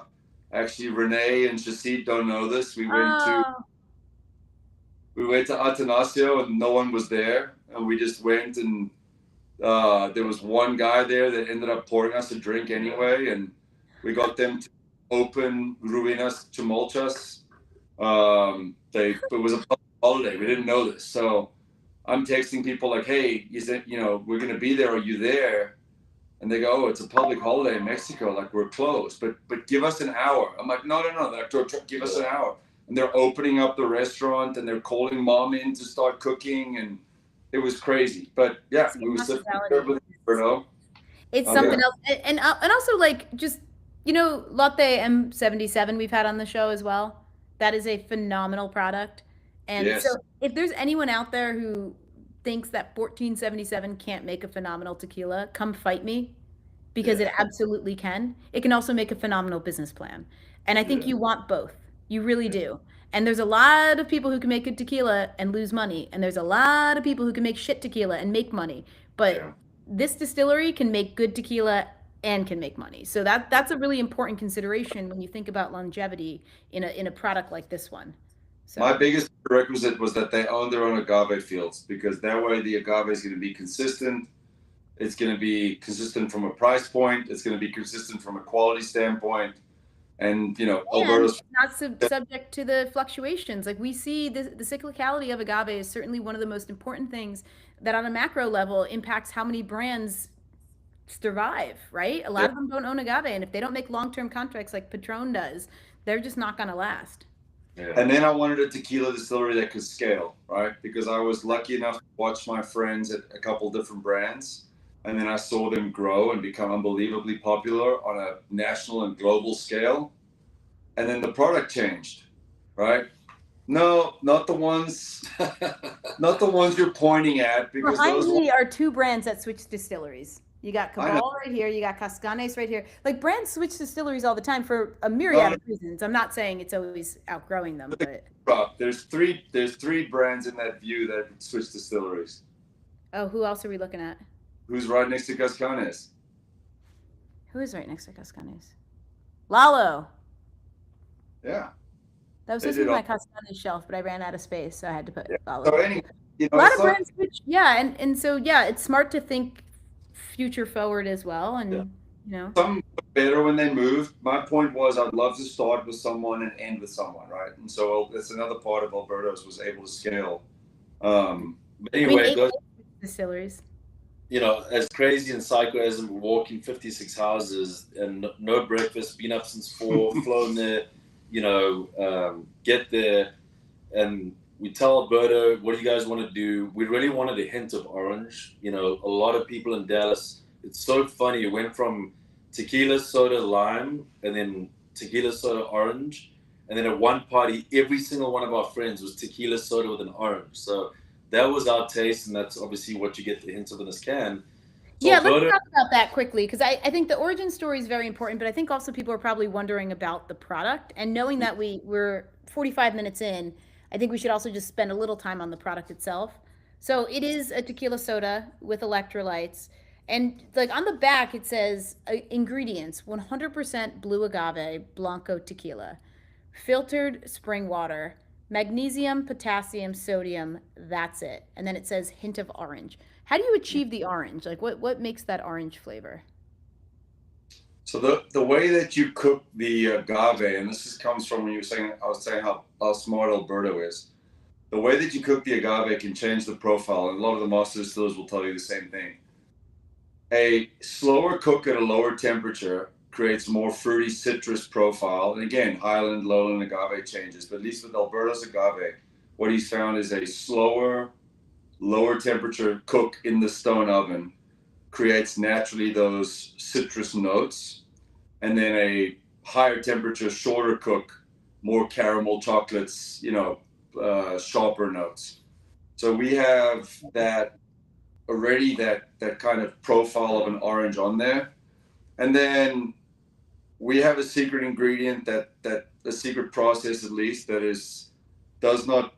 actually Renee and Shacit don't know this. We went to Atanasio and no one was there, and we just went and there was one guy there that ended up pouring us a drink anyway, and we got them to open Ruinas Tumultuas. It was a public holiday. We didn't know this, so I'm texting people like, "Hey, you said we're gonna be there. Are you there?" And they go, "Oh, it's a public holiday in Mexico. Like we're closed, but give us an hour." I'm like, "No. Like, give us an hour." And they're opening up the restaurant and they're calling mom in to start cooking, and it was crazy. But yeah, we were sitting there with Bruno. It's something else, and also like just Latte M77 we've had on the show as well. That is a phenomenal product. And so if there's anyone out there who thinks that 1477 can't make a phenomenal tequila, come fight me, because it absolutely can. It can also make a phenomenal business plan. And I think you want both. You really do. And there's a lot of people who can make good tequila and lose money. And there's a lot of people who can make shit tequila and make money. But this distillery can make good tequila and can make money. So that's a really important consideration when you think about longevity in a product like this one. So. My biggest prerequisite was that they own their own agave fields, because that way the agave is going to be consistent. It's going to be consistent from a price point. It's going to be consistent from a quality standpoint. And, Alberto's not subject to the fluctuations. Like we see the cyclicality of agave is certainly one of the most important things that on a macro level impacts how many brands survive, right? A lot of them don't own agave. And if they don't make long-term contracts like Patron does, they're just not going to last. Yeah. And then I wanted a tequila distillery that could scale, right? Because I was lucky enough to watch my friends at a couple different brands. And then I saw them grow and become unbelievably popular on a national and global scale. And then the product changed, right? No, not the ones, not the ones you're pointing at. Because behind me are two brands that switched distilleries. You got Cabal right here. You got Cascanes right here. Like brands switch distilleries all the time for a myriad of reasons. I'm not saying it's always outgrowing them, but there's three brands in that view that switch distilleries. Oh, who else are we looking at? Who's right next to Cascanes? Who is right next to Cascanes? Lalo. Yeah. That was supposed to be my Cascanes shelf, but I ran out of space, so I had to put Lalo. So anyway, a lot of brands switch. Yeah, and so it's smart to think future forward as well, and some better when they move. My point was I'd love to start with someone and end with someone, right? And so that's another part of Alberto's was able to scale. But anyway, those distilleries. As crazy and psycho as walking 56 houses and no breakfast, been up since 4, flown there, get there, and we tell Alberto, what do you guys want to do? We really wanted a hint of orange. A lot of people in Dallas, it's so funny. It went from tequila, soda, lime, and then tequila, soda, orange. And then at one party, every single one of our friends was tequila, soda with an orange. So that was our taste, and that's obviously what you get the hint of in this can. So let's talk about that quickly, because I think the origin story is very important, but I think also people are probably wondering about the product. And knowing that we're 45 minutes in, I think we should also just spend a little time on the product itself. So it is a tequila soda with electrolytes. And like on the back, it says ingredients, 100% blue agave, Blanco tequila, filtered spring water, magnesium, potassium, sodium, that's it. And then it says hint of orange. How do you achieve the orange? Like what makes that orange flavor? So the way that you cook the agave, and this just comes from when I was saying how smart Alberto is. The way that you cook the agave can change the profile, and a lot of the master distillers will tell you the same thing. A slower cook at a lower temperature creates more fruity citrus profile. And again, highland, lowland agave changes, but at least with Alberto's agave, what he's found is a slower, lower temperature cook in the stone oven creates naturally those citrus notes, and then a higher temperature, shorter cook, more caramel chocolates, sharper notes. So we have that already, that kind of profile of an orange on there. And then we have a secret ingredient, that a secret process at least, that does not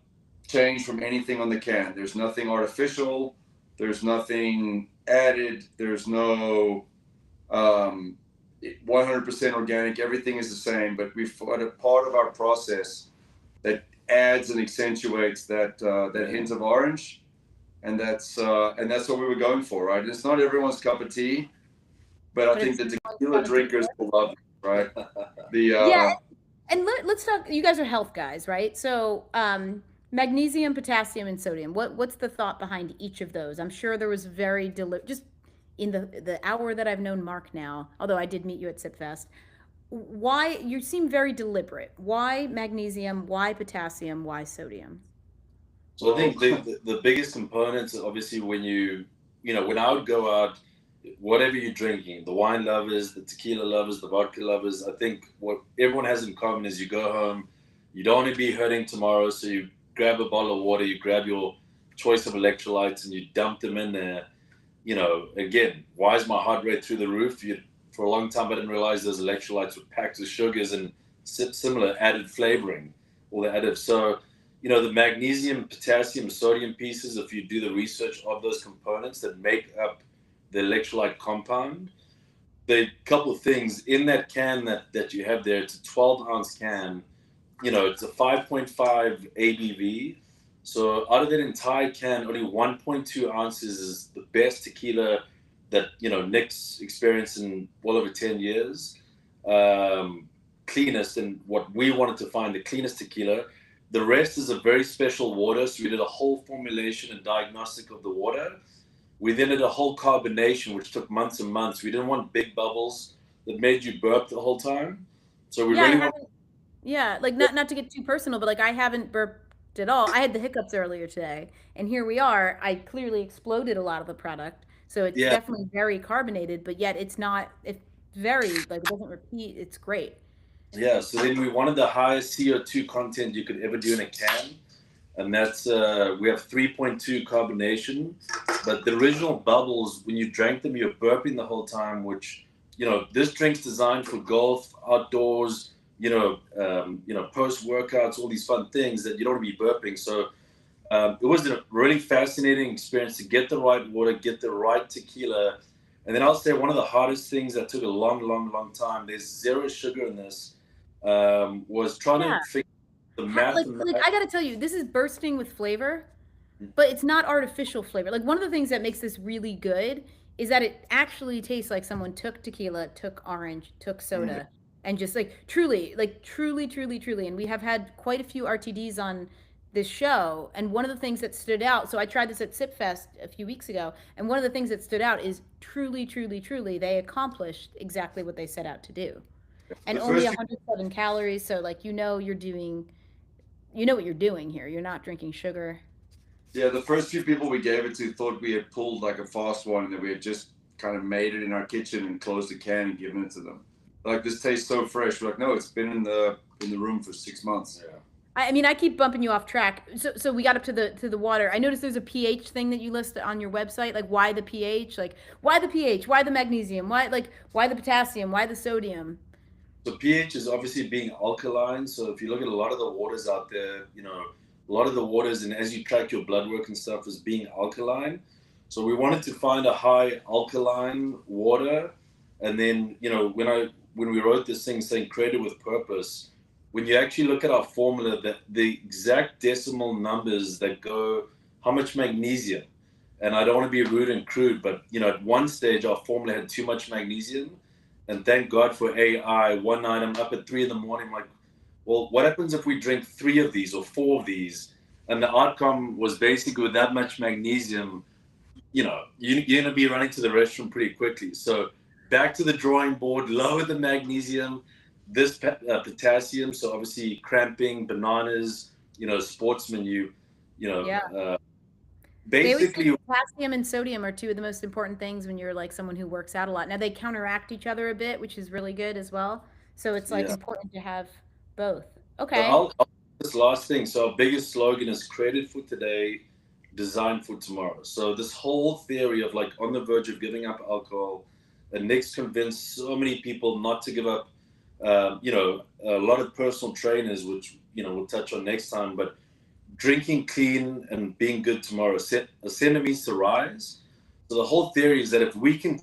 change from anything on the can. There's nothing artificial. There's nothing added. There's no 100% organic. Everything is the same, but we've got a part of our process that adds and accentuates that hint of orange, and that's what we were going for, right? It's not everyone's cup of tea, but I think the tequila drinkers will love it, right? Yeah, and let's talk. You guys are health guys, right? So magnesium, potassium, and sodium. What's the thought behind each of those? I'm sure there was very just in the hour that I've known Mark now, although I did meet you at SipFest. Why you seem very deliberate? Why magnesium? Why potassium? Why sodium? So I think the biggest components, obviously, when when I would go out, whatever you're drinking, the wine lovers, the tequila lovers, the vodka lovers, I think what everyone has in common is you go home, you don't want to be hurting tomorrow, so you grab a bottle of water, you grab your choice of electrolytes, and you dump them in there. Again, why is my heart rate through the roof? For a long time, I didn't realize those electrolytes were packed with sugars and similar added flavoring, all the additives. So, the magnesium, potassium, sodium pieces, if you do the research of those components that make up the electrolyte compound, the couple of things in that can that you have there, it's a 12-ounce can, it's a 5.5 ABV. So out of that entire can, only 1.2 ounces is the best tequila that, Nic's experienced in well over 10 years. Cleanest, and what we wanted to find, the cleanest tequila. The rest is a very special water. So we did a whole formulation and diagnostic of the water. We then did a whole carbonation, which took months and months. We didn't want big bubbles that made you burp the whole time. So we really want. Yeah, like not to get too personal, but like I haven't burped at all. I had the hiccups earlier today, and here we are. I clearly exploded a lot of the product, so it's definitely very carbonated, but yet it's not. It's very like it doesn't repeat. It's great. Yeah, so then we wanted the highest CO2 content you could ever do in a can, and that's we have 3.2 carbonation. But the original bubbles, when you drank them, you're burping the whole time. Which this drink's designed for golf, outdoors, post workouts, all these fun things that you don't want to be burping. So it was a really fascinating experience to get the right water, get the right tequila, and then I'll say one of the hardest things that took a long time. There's zero sugar in this. Was trying to figure the math. Like I gotta tell you, this is bursting with flavor, but it's not artificial flavor. Like one of the things that makes this really good is that it actually tastes like someone took tequila, took orange, took soda, and just truly. And we have had quite a few RTDs on this show, and one of the things that stood out. So I tried this at SipFest a few weeks ago, and one of the things that stood out is truly, they accomplished exactly what they set out to do. And only 107 calories, so you're doing, what you're doing here. You're not drinking sugar. Yeah, the first few people we gave it to thought we had pulled like a fast one, and that we had just kind of made it in our kitchen and closed the can and given it to them. Like, this tastes so fresh. We're like, no, it's been in the room for 6 months. Yeah. I keep bumping you off track. So we got up to the water. I noticed there's a pH thing that you list on your website. Like, why the pH? Like, why the pH? Why the magnesium? Why the potassium? Why the sodium? So pH is obviously being alkaline. So if you look at a lot of the waters out there, a lot of the waters, and as you track your blood work and stuff, is being alkaline. So we wanted to find a high alkaline water. And then, when we wrote this thing saying created with purpose, when you actually look at our formula, the exact decimal numbers that go, how much magnesium, and I don't want to be rude and crude, but at one stage our formula had too much magnesium. And thank God for AI. One night I'm up at 3 a.m. like, well, what happens if we drink 3 of these or 4 of these? And the outcome was basically with that much magnesium, you're going to be running to the restroom pretty quickly. So back to the drawing board, lower the magnesium, this potassium. So obviously cramping, bananas, sportsmen, basically potassium and sodium are two of the most important things when you're like someone who works out a lot. Now they counteract each other a bit, which is really good as well. So it's like important to have both. So Okay. I'll this last thing. So our biggest slogan is created for today, designed for tomorrow. So this whole theory of like on the verge of giving up alcohol, and Nick's convinced so many people not to give up. A lot of personal trainers, which we'll touch on next time, but drinking clean and being good tomorrow. Ascenda means to rise. So the whole theory is that if we can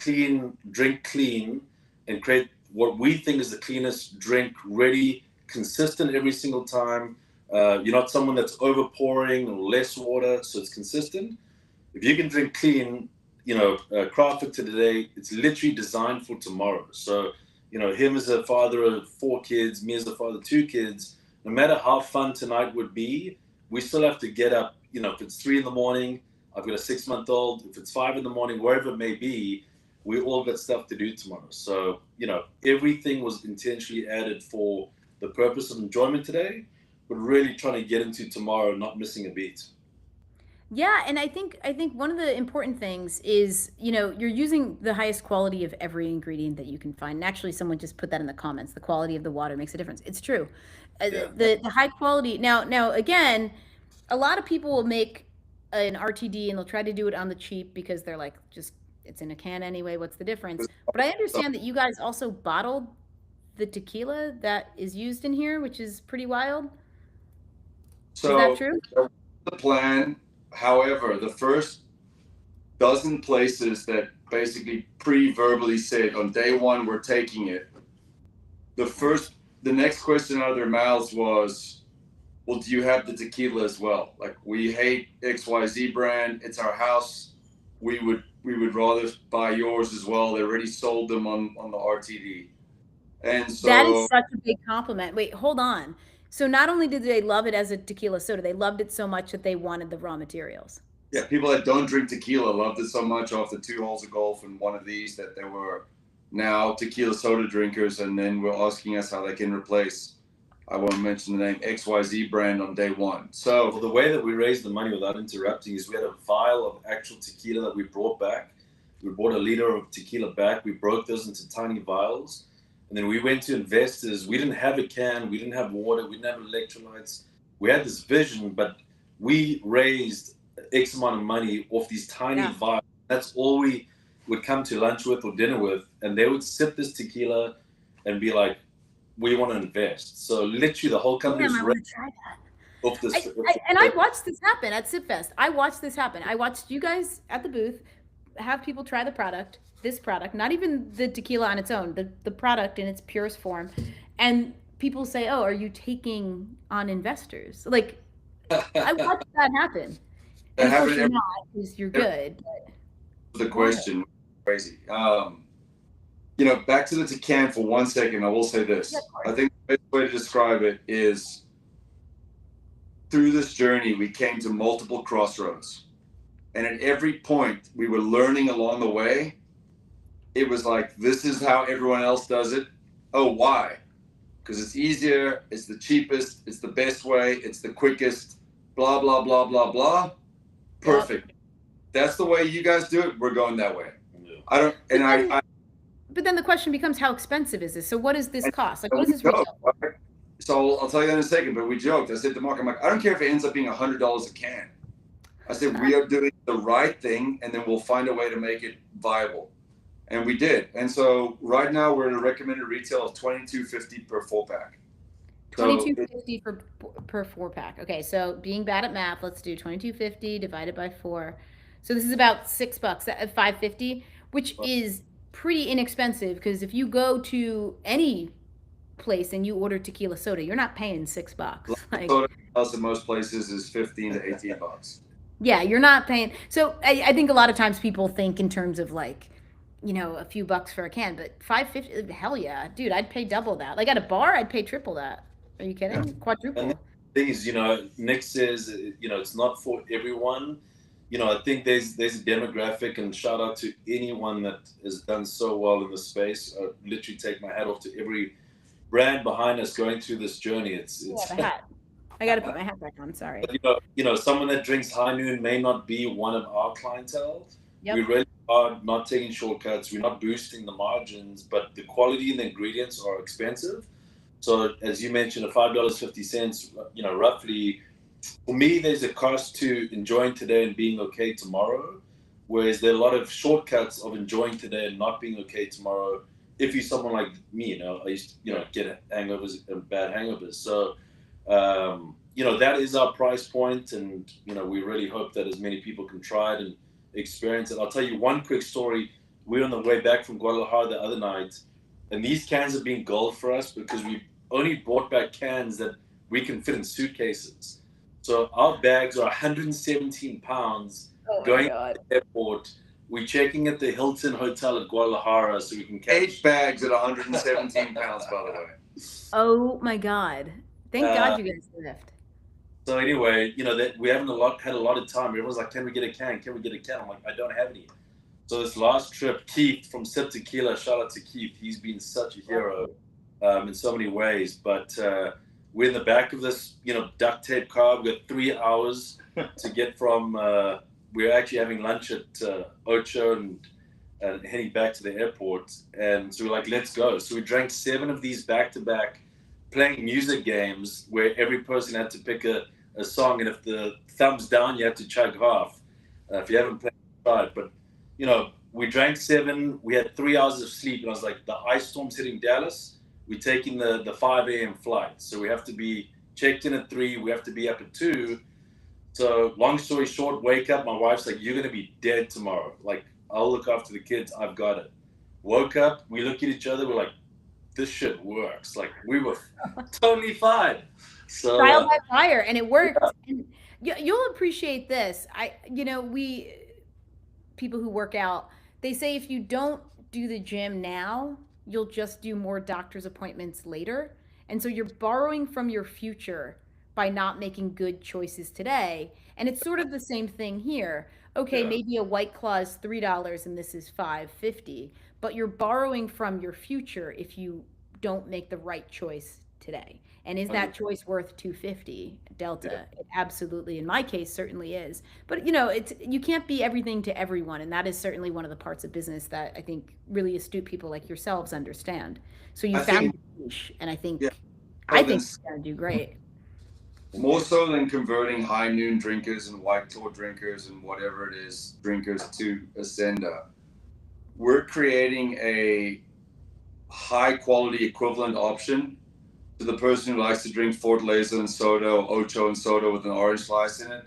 drink clean, and create what we think is the cleanest drink, ready, consistent every single time. You're not someone that's over pouring or less water, so it's consistent. If you can drink clean, craft it today, it's literally designed for tomorrow. So, him as a father of 4 kids, me as a father of 2 kids, no matter how fun tonight would be, we still have to get up. If it's 3 a.m, I've got a 6-month-old. If it's 5 a.m, wherever it may be, we all got stuff to do tomorrow. So, everything was intentionally added for the purpose of enjoyment today, but really trying to get into tomorrow, not missing a beat. Yeah, and I think one of the important things is, you're using the highest quality of every ingredient that you can find. And actually, someone just put that in the comments. The quality of the water makes a difference. It's true. Yeah. The high quality. Now again, a lot of people will make an RTD and they'll try to do it on the cheap because they're like, just it's in a can anyway. What's the difference? But I understand that you guys also bottled the tequila that is used in here, which is pretty wild. So is that true? The plan. However, the first dozen places that basically pre-verbally said on day one we're taking it, the next question out of their mouths was, well, do you have the tequila as well? Like, we hate XYZ brand, it's our house, we would rather buy yours as well. They already sold them on the RTD. And so That is such a big compliment. Wait, hold on. So not only did they love it as a tequila soda, they loved it so much that they wanted the raw materials. yeah, people that don't drink tequila loved it so much off the 2 holes of golf and one of these that they were now tequila soda drinkers, and then were asking us how they can replace, I won't mention the name, XYZ brand on day one. So the way that we raised the money without interrupting is we had a vial of actual tequila that we brought back. We bought a liter of tequila back. We broke those into tiny vials. And then we went to investors. We didn't have a can. We didn't have water. We didn't have electrolytes. We had this vision, but we raised X amount of money off these tiny vials. That's all we would come to lunch with or dinner with. And they would sip this tequila and be like, we want to invest. So literally the whole company was raised off this. I watched this happen at SipFest. I watched this happen. I watched you guys at the booth have people try the product. This product, not even the tequila on its own, the product in its purest form. And people say, oh, are you taking on investors? Like, I watched that happen. And of course you're not, because you're good. The question, crazy. Back to the can for 1 second, I will say this. I think the best way to describe it is, through this journey, we came to multiple crossroads. And at every point, we were learning along the way. It was like, this is how everyone else does it. Oh, why? Because it's easier, it's the cheapest, it's the best way, it's the quickest, blah, blah, blah, blah, blah. Perfect. That's the way you guys do it. We're going that way. But then the question becomes, how expensive is this? So what does this cost? Like, what is this retail? So I'll tell you that in a second, but we joked. I said to Mark, I'm like, I don't care if it ends up being $100 a can. I said, we are doing the right thing, and then we'll find a way to make it viable. And we did. And so right now we're at a recommended retail of $22.50 per 4-pack. $22.50 per 4-pack. Okay, so being bad at math, let's do $22.50 divided by 4. So this is about $6 at $5.50, which is pretty inexpensive, because if you go to any place and you order tequila soda, you're not paying $6. Like, soda in most places is $15 to $18. Yeah, you're not paying. So I think a lot of times people think in terms of like, a few bucks for a can, but $5.50, hell yeah, dude, I'd pay double that. Like at a bar, I'd pay triple that. Are you kidding? Yeah. Quadruple. And the thing is, Nick says, it's not for everyone. I think there's a demographic, and shout out to anyone that has done so well in the space. I literally take my hat off to every brand behind us going through this journey. It's the hat. I got to put my hat back on. Sorry. But, someone that drinks High Noon may not be one of our clientele. Yep. We really are not taking shortcuts. We're not boosting the margins, but the quality and the ingredients are expensive. So as you mentioned, a $5.50, roughly, for me, there's a cost to enjoying today and being okay tomorrow. Whereas there are a lot of shortcuts of enjoying today and not being okay tomorrow. If you're someone like me, I used to, get hangovers and bad hangovers. So, that is our price point, and we really hope that as many people can try it and experience it. I'll tell you one quick story. We were on the way back from Guadalajara the other night, and these cans have been gold for us because we only brought back cans that we can fit in suitcases. So our bags are 117 pounds going to the airport. We're checking at the Hilton Hotel at Guadalajara so we can catch 8 bags at 117 pounds, by the way. Oh my God. Thank God you guys left. So anyway, that we haven't had a lot of time. Everyone's like, can we get a can? Can we get a can? I'm like, I don't have any. So this last trip, Keith from Ascenda Tequila, shout out to Keith. He's been such a hero in so many ways. But we're in the back of this, duct tape car. We've got 3 hours to get from, we're actually having lunch at Ocho and heading back to the airport. And so we're like, let's go. So we drank 7 of these back-to-back, playing music games where every person had to pick a song. And if the thumbs down, you have to chug half. If you haven't played, try it. But, we drank 7. We had 3 hours of sleep. And I was like, the ice storm's hitting Dallas. We're taking the 5 a.m. flight. So we have to be checked in at 3. We have to be up at 2. So long story short, wake up. My wife's like, you're going to be dead tomorrow. Like, I'll look after the kids. I've got it. Woke up. We look at each other. We're like, this shit works. Like, we were totally fine. So trial by fire, and it worked. Yeah. And you'll appreciate this. We people who work out, they say if you don't do the gym now, you'll just do more doctor's appointments later. And so you're borrowing from your future by not making good choices today. And it's sort of the same thing here. Okay, maybe a White Claw is $3 and this is $5.50, but you're borrowing from your future if you don't make the right choice today. And is that choice worth $2.50 delta? Yeah. It absolutely, in my case, certainly is. But you can't be everything to everyone, and that is certainly one of the parts of business that I think really astute people like yourselves understand. So you found a niche, and I think you're gonna do great. More so than converting high noon drinkers and White Claw drinkers and whatever it is, drinkers to Ascenda, we're creating a high quality equivalent option to the person who likes to drink Fortaleza and soda or Ocho and soda with an orange slice in it,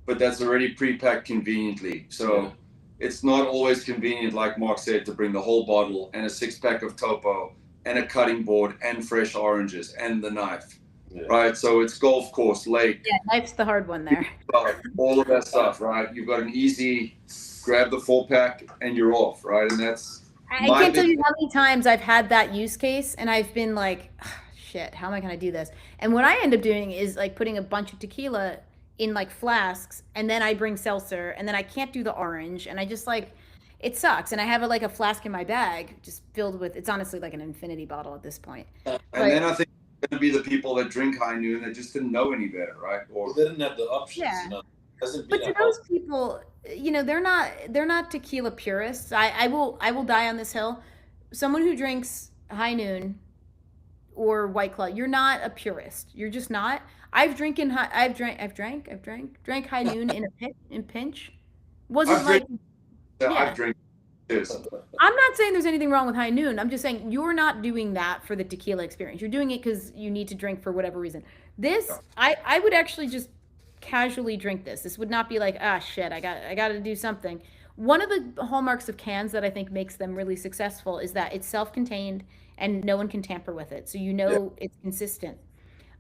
but that's already pre-packed conveniently. So it's not always convenient, like Mark said, to bring the whole bottle and a 6-pack of Topo and a cutting board and fresh oranges and the knife. Yeah. Right, so it's golf course, lake. Yeah, knife's the hard one there. All of that stuff, right? You've got an easy grab the 4-pack and you're off, right? And that's. I can't tell you how many times I've had that use case, and I've been like, shit, how am I gonna do this? And what I end up doing is like putting a bunch of tequila in like flasks, and then I bring seltzer, and then I can't do the orange, and I just like, it sucks. And I have a flask in my bag just filled with. It's honestly like an infinity bottle at this point. And then I think. To be the people that drink high noon that just didn't know any better, right? Or they didn't have the options. Yeah. But to those people, they're not tequila purists. I will die on this hill. Someone who drinks high noon or White Claw, you're not a purist. You're just not. I've drank high noon in pinch. I've drank. I'm not saying there's anything wrong with high noon. I'm just saying you're not doing that for the tequila experience. You're doing it because you need to drink for whatever reason. This, I would actually just casually drink this. This would not be like, shit, I got to do something. One of the hallmarks of cans that I think makes them really successful is that it's self-contained and no one can tamper with it. So it's consistent.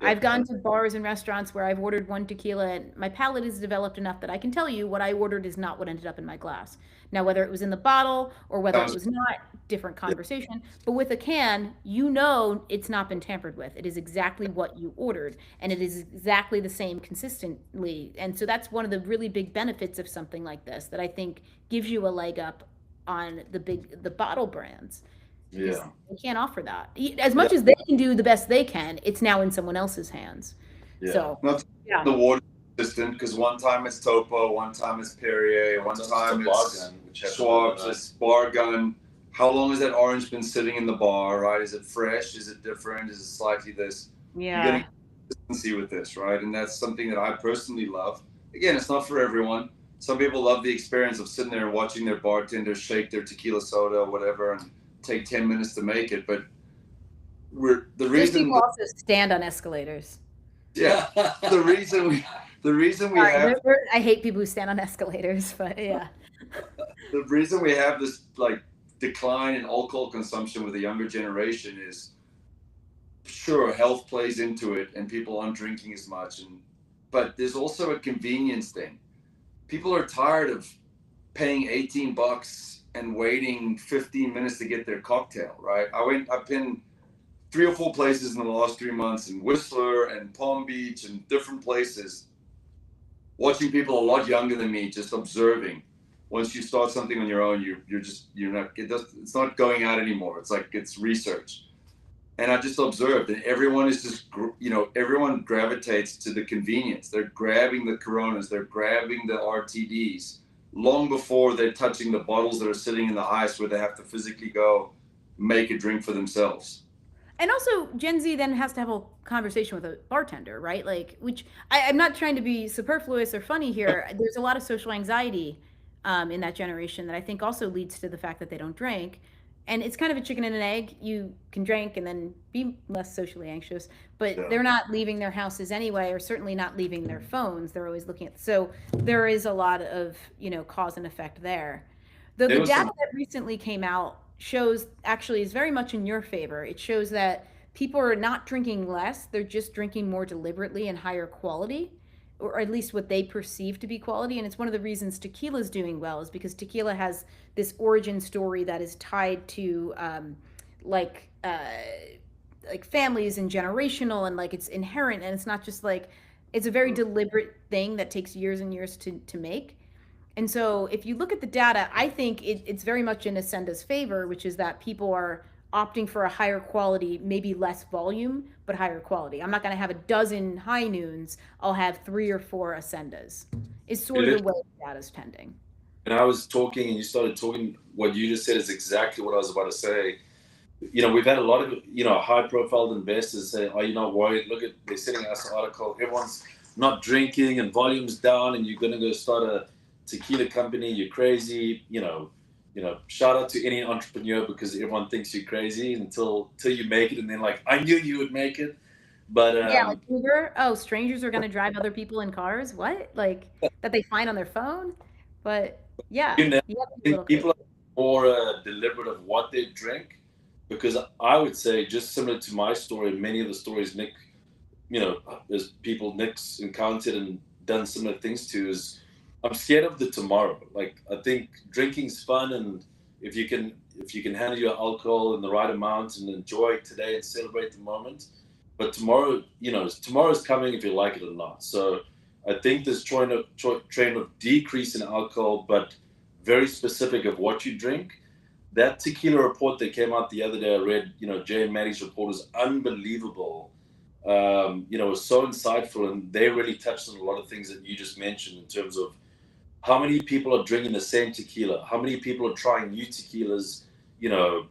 I've gone to bars and restaurants where I've ordered one tequila and my palate is developed enough that I can tell you what I ordered is not what ended up in my glass. Now, whether it was in the bottle or whether it was not, different conversation. But with a can, it's not been tampered with. It is exactly what you ordered, and it is exactly the same consistently. And so that's one of the really big benefits of something like this that I think gives you a leg up on the bottle brands. Yeah. They can't offer that. As much as they can do the best they can, it's now in someone else's hands. Yeah. So the water consistent because one time it's Topo, one time it's Perrier, one time it's Schwab's, it's Bar Gun. How long has that orange been sitting in the bar, right? Is it fresh? Is it different? Is it slightly this? Yeah. You're getting consistency with this, right? And that's something that I personally love. Again, it's not for everyone. Some people love the experience of sitting there and watching their bartender shake their tequila soda or whatever and take 10 minutes to make it. But Those people also stand on escalators. Yeah, the reason we have I hate people who stand on escalators, but yeah. The reason we have this like decline in alcohol consumption with the younger generation is sure health plays into it and people aren't drinking as much, but there's also a convenience thing. People are tired of paying $18 and waiting 15 minutes to get their cocktail, right? I've been 3 or 4 places in the last 3 months in Whistler and Palm Beach and different places, watching people a lot younger than me, just observing. Once you start something on your own, it's not going out anymore. It's like it's research. And I just observed that everyone is just, everyone gravitates to the convenience. They're grabbing the Coronas, they're grabbing the RTDs long before they're touching the bottles that are sitting in the ice where they have to physically go make a drink for themselves. And also, Gen Z then has to have a conversation with a bartender, right? Like, which I'm not trying to be superfluous or funny here. There's a lot of social anxiety in that generation that I think also leads to the fact that they don't drink. And it's kind of a chicken and an egg. You can drink and then be less socially anxious, but they're not leaving their houses anyway, or certainly not leaving their phones. They're always looking at. So there is a lot of cause and effect there. The data that recently came out shows actually is very much in your favor. It shows that people are not drinking less, they're just drinking more deliberately and higher quality, or at least what they perceive to be quality. And it's one of the reasons tequila is doing well, is because tequila has this origin story that is tied to like families and generational, and like it's inherent, and it's not just like it's a very deliberate thing that takes years and years to make. And so if you look at the data, I think it's very much in Ascenda's favor, which is that people are opting for a higher quality, maybe less volume, but higher quality. I'm not going to have a dozen high noons. I'll have 3 or 4 Ascendas. Is sort of the way the data's tending. And I was talking and you started talking, what you just said is exactly what I was about to say. We've had a lot of, high-profile investors say, "Oh, you're not worried. Look at, they're sending us an article. Everyone's not drinking and volume's down and you're going to go start a tequila company, you're crazy." Shout out to any entrepreneur, because everyone thinks you're crazy until you make it, and then like, I knew you would make it. But like Uber. Oh, strangers are going to drive other people in cars. What? Like that they find on their phone? But yeah, I think people are more deliberate of what they drink, because I would say, just similar to my story, many of the stories Nic, there's people Nic's encountered and done similar things to, is I'm scared of the tomorrow. Like, I think drinking's fun, and if you can handle your alcohol in the right amount and enjoy today and celebrate the moment, but tomorrow's coming if you like it or not. So I think this trend of decrease in alcohol, but very specific of what you drink. That tequila report that came out the other day, I read, Jay and Maddie's report was unbelievable. It was so insightful, and they really touched on a lot of things that you just mentioned in terms of how many people are drinking the same tequila, how many people are trying new tequilas.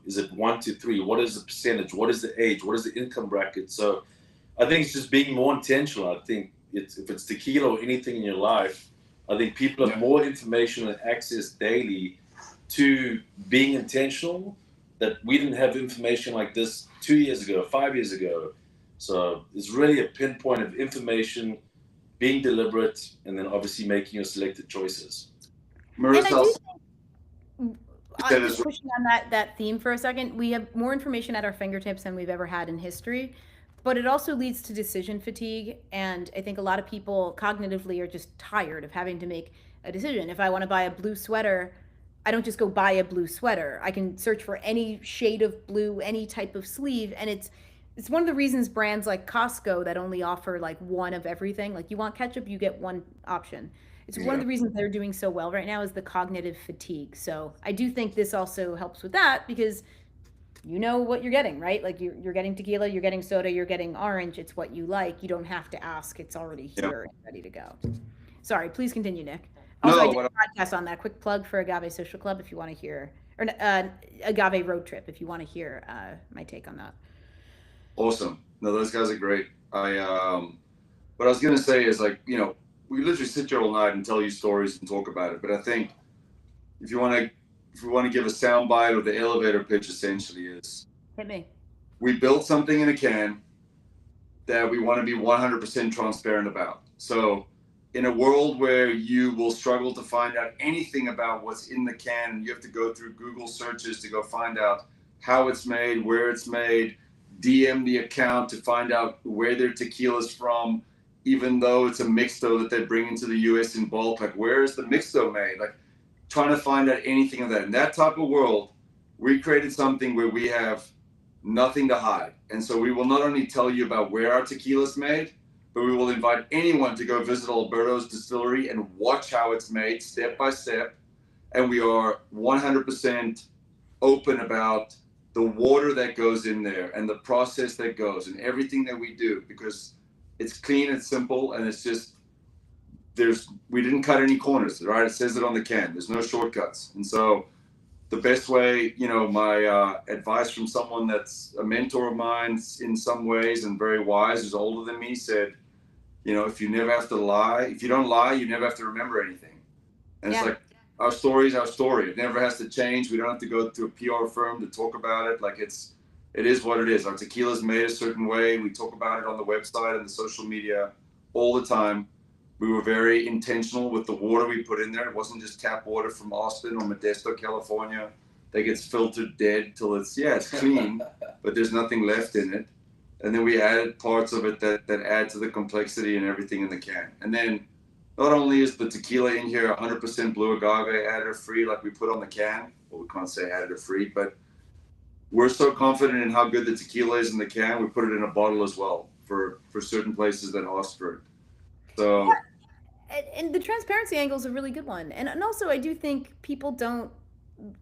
Is it 1 to 3? What is the percentage? What is the age? What is the income bracket? So I think it's just being more intentional. I think if it's tequila or anything in your life, I think people have more information and access daily to being intentional, that we didn't have information like this 2 years ago, 5 years ago. So it's really a pinpoint of information, being deliberate, and then obviously making your selected choices. Marissa, just pushing on that theme for a second, we have more information at our fingertips than we've ever had in history, but it also leads to decision fatigue. And I think a lot of people cognitively are just tired of having to make a decision. If I want to buy a blue sweater, I don't just go buy a blue sweater. I can search for any shade of blue, any type of sleeve, and it's one of the reasons brands like Costco that only offer like one of everything, like you want ketchup, you get one option. It's one of the reasons they're doing so well right now, is the cognitive fatigue. So I do think this also helps with that, because you know what you're getting, right? Like you're getting tequila, you're getting soda, you're getting orange. It's what you like. You don't have to ask. It's already here and ready to go. Sorry, please continue, Nick. Also, I did a podcast on that. Quick plug for Agave Social Club if you want to hear, or Agave Road Trip if you want to hear my take on that. Awesome. No, those guys are great. What I was gonna say is, like, you know, we literally sit here all night and tell you stories and talk about it. But I think if you want to give a soundbite, or the elevator pitch essentially is, hit me. We built something in a can that we want to be 100% transparent about. So in a world where you will struggle to find out anything about what's in the can, and you have to go through Google searches to go find out how it's made, where it's made, DM the account to find out where their tequila's from, even though it's a mixto that they bring into the US in bulk, like where is the mixto made? Like trying to find out anything of that. In that type of world, we created something where we have nothing to hide. And so we will not only tell you about where our tequila is made, but we will invite anyone to go visit Alberto's distillery and watch how it's made step by step. And we are 100% open about the water that goes in there and the process that goes and everything that we do, because it's clean, it's simple, and it's just, we didn't cut any corners, right? It says it on the can. There's no shortcuts. And so the best way, you know, my advice from someone that's a mentor of mine in some ways and very wise, who's older than me, said, you know, if you never have to lie, if you don't lie, you never have to remember anything. And it's like, our story is our story. It never has to change. We don't have to go to a PR firm to talk about it. Like it is what it is. Our tequila is made a certain way. We talk about it on the website and the social media all the time. We were very intentional with the water we put in there. It wasn't just tap water from Austin or Modesto, California, that gets filtered dead till it's clean, but there's nothing left in it. And then we added parts of it that add to the complexity and everything in the can. And then not only is the tequila in here 100% blue agave, additive free, like we put on the can. Well, we can't say additive free, but we're so confident in how good the tequila is in the can, we put it in a bottle as well for certain places that ask for it. So, and the transparency angle is a really good one. And also, I do think people don't,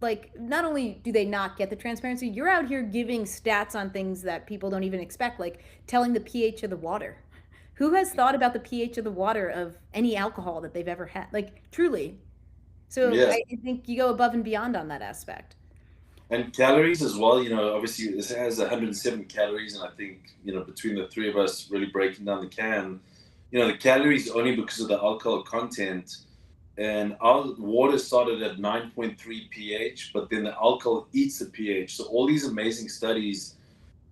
like, not only do they not get the transparency, you're out here giving stats on things that people don't even expect, like telling the pH of the water. Who has thought about the pH of the water of any alcohol that they've ever had? Like, truly. So I think you go above and beyond on that aspect. And calories as well, you know, obviously this has 107 calories, and I think, you know, between the three of us really breaking down the can, you know, the calories only because of the alcohol content. And our water started at 9.3 pH, but then the alcohol eats the pH. So all these amazing studies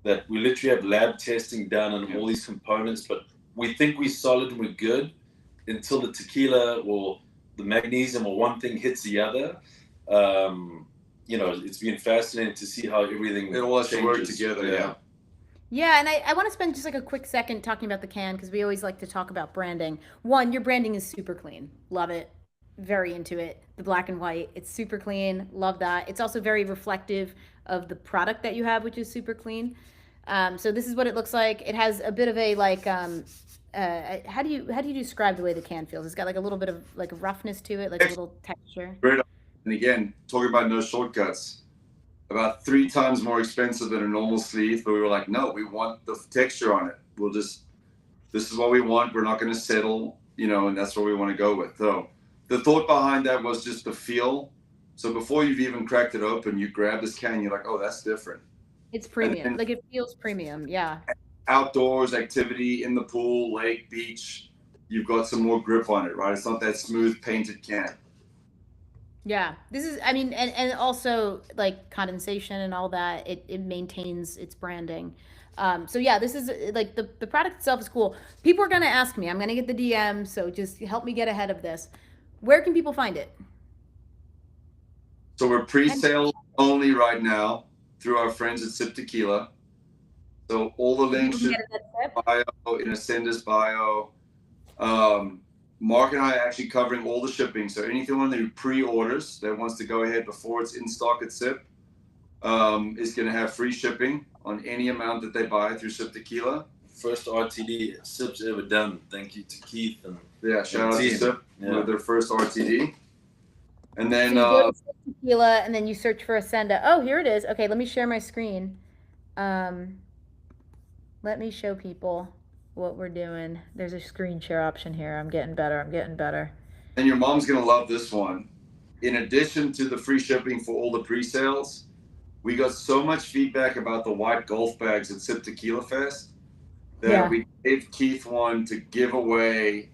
that we literally have lab testing done on all these components, but we think we're solid and we're good until the tequila or the magnesium or one thing hits the other. You know, it's been fascinating to see how everything it all has to work together. Yeah, and I want to spend just like a quick second talking about the can, because we always like to talk about branding. One, your branding is super clean. Love it. Very into it. The black and white, it's super clean. Love that. It's also very reflective of the product that you have, which is super clean. So this is what it looks like. It has a bit of a like, how do you describe the way the can feels? It's got like a little bit of like roughness to it, like a little texture. And again, talking about no shortcuts, about 3 times more expensive than a normal sleeve, but we were like, no, we want the texture on it. This is what we want. We're not going to settle, you know, and that's what we want to go with. So the thought behind that was just the feel. So before you've even cracked it open, you grab this can, you're like, oh, that's different. It's premium. Like it feels premium. Yeah. Outdoors activity in the pool, lake, beach, you've got some more grip on it, right? It's not that smooth painted can. Yeah, this is, I mean, and also like condensation and all that, it maintains its branding. So yeah, this is like the product itself is cool. People are going to ask me, I'm going to get the DM, so just help me get ahead of this. Where can people find it? So we're pre-sale only right now through our friends at Sip Tequila. So all the links should be in bio, in Ascenda's bio. Mark and I are actually covering all the shipping. So anyone who pre-orders that wants to go ahead before it's in stock at Sip is going to have free shipping on any amount that they buy through Sip Tequila. First RTD Sip's ever done. Thank you to Keith. And shout out to Sip with their first RTD. And then So you go to Tequila and then you search for Ascenda. Oh, here it is. Okay, let me share my screen. Let me show people what we're doing. There's a screen share option here. I'm getting better. I'm getting better. And your mom's gonna love this one. In addition to the free shipping for all the pre-sales, we got so much feedback about the white golf bags at Sip Tequila Fest that we gave Keith one to give away.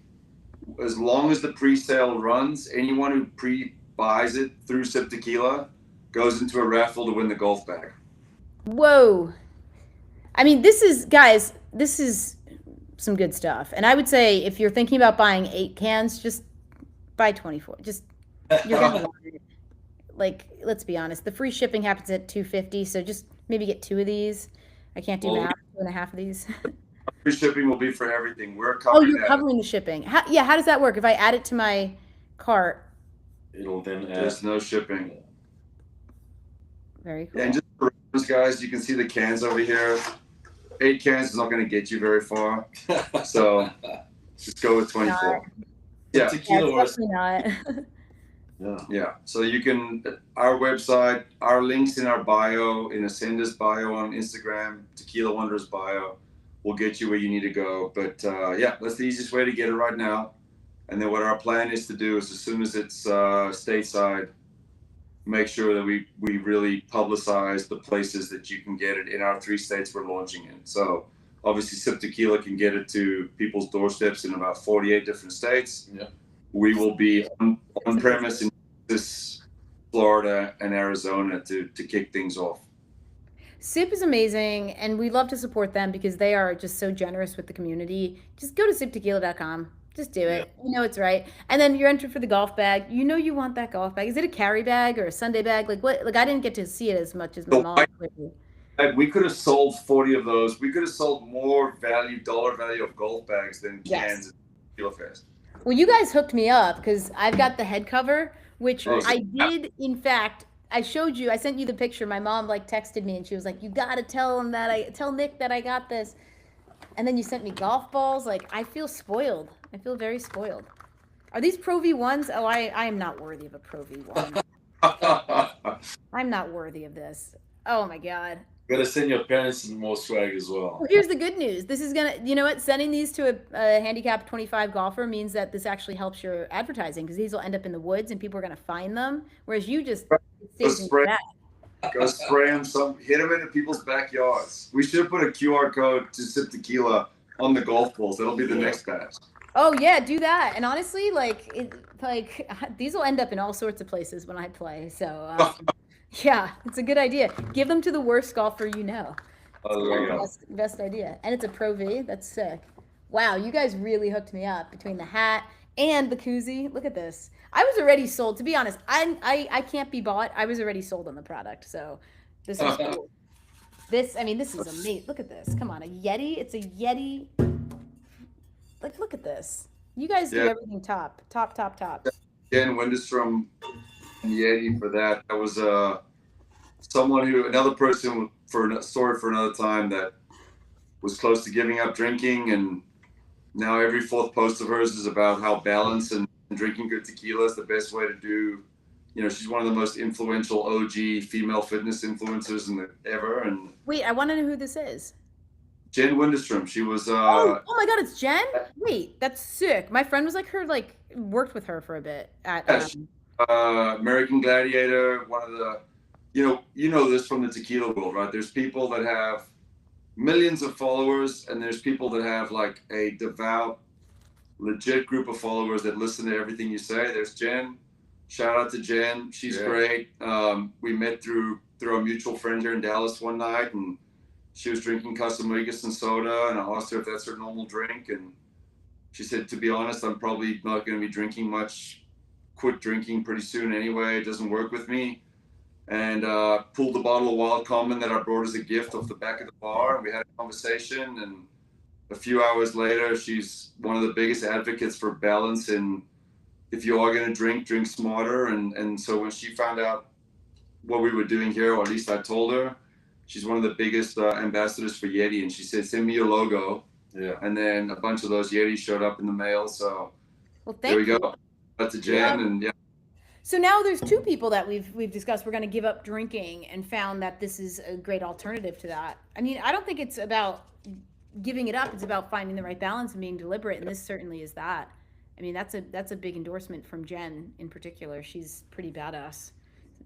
As long as the pre-sale runs, anyone who pre-buys it through Sip Tequila goes into a raffle to win the golf bag. Whoa. I mean, this is, guys, this is some good stuff. And I would say if you're thinking about buying 8 cans, just buy 24. Just, you're gonna want it. Like, let's be honest, the free shipping happens at $2.50, so just maybe get 2 of these. I can't do math, 2.5 of these. Free shipping will be for everything. We're covering you're covering the shipping. How does that work? If I add it to my cart, it'll then add. There's no shipping. Very cool. And just for those guys, you can see the cans over here. 8 cans is not going to get you very far, so just go with 24. Yeah, tequila definitely not. Yeah. So you can, our website, our links in our bio, in Ascenda's bio on Instagram, Tequila Wonders bio, will get you where you need to go. But yeah, that's the easiest way to get it right now. And then what our plan is to do is, as soon as it's stateside, make sure that we really publicize the places that you can get it in our 3 states we're launching in. So obviously Sip Tequila can get it to people's doorsteps in about 48 different states. Yeah. We will be on premise in Texas, Florida, and Arizona to kick things off. Sip is amazing, and we love to support them because they are just so generous with the community. Just go to siptequila.com. Just do it. You know it's right. And then you're entered for the golf bag. You know you want that golf bag. Is it a carry bag or a Sunday bag? Like what? Like I didn't get to see it as much as my mom. We could have sold 40 of those. We could have sold more dollar value of golf bags than cans at Tequila Fest. Well, you guys hooked me up because I've got the head cover, which I did, in fact. I showed you. I sent you the picture. My mom like texted me and she was like, "You gotta tell him that tell Nick that I got this." And then you sent me golf balls. Like I feel spoiled. I feel very spoiled. Are these Pro V1s? Oh, I am not worthy of a Pro V1. I'm not worthy of this. Oh my God. You gotta send your parents more swag as well. Well, here's the good news. This is gonna, you know what? Sending these to a handicap 25 golfer means that this actually helps your advertising because these will end up in the woods and people are gonna find them. Whereas you just go spray them hit them into people's backyards. We should put a QR code to Sip Tequila on the golf balls. That'll be the next batch. Oh yeah, do that. And honestly, these will end up in all sorts of places when I play. So yeah, it's a good idea. Give them to the worst golfer you know. Best idea. And it's a Pro V. That's sick. Wow, you guys really hooked me up between the hat and the koozie. Look at this. I was already sold. To be honest, I can't be bought. I was already sold on the product. So this is cool. This is amazing. Look at this. Come on, a Yeti. It's a Yeti. Like, look at this. You guys do everything top. Jen Windestrom and Yeti for that. That was another person for a story for another time that was close to giving up drinking, and now every 4th post of hers is about how balance and drinking good tequila is the best way to do. You know, she's one of the most influential OG female fitness influencers ever. And wait, I want to know who this is. Jen Windestrom. She was. Oh my God, it's Jen. Wait, that's sick. My friend was worked with her for a bit at. American Gladiator. One of the, you know this from the tequila world, right? There's people that have millions of followers, and there's people that have like a devout, legit group of followers that listen to everything you say. There's Jen. Shout out to Jen. She's great. We met through a mutual friend here in Dallas one night, and she was drinking Casamigos and soda, and I asked her if that's her normal drink, and she said, to be honest, I'm probably not going to be drinking much. Quit drinking pretty soon anyway. It doesn't work with me. And pulled the bottle of Wild Common that I brought as a gift off the back of the bar, and we had a conversation. And a few hours later, she's one of the biggest advocates for balance, and if you are going to drink smarter. And so when she found out what we were doing here, or at least I told her, she's one of the biggest ambassadors for Yeti, and she said, "Send me your logo." Yeah. And then a bunch of those Yetis showed up in the mail. So there we go. That's a Jen, and So now there's two people that we've discussed. We're going to give up drinking and found that this is a great alternative to that. I mean, I don't think it's about giving it up. It's about finding the right balance and being deliberate. And this certainly is that. I mean, that's a big endorsement from Jen in particular. She's pretty badass.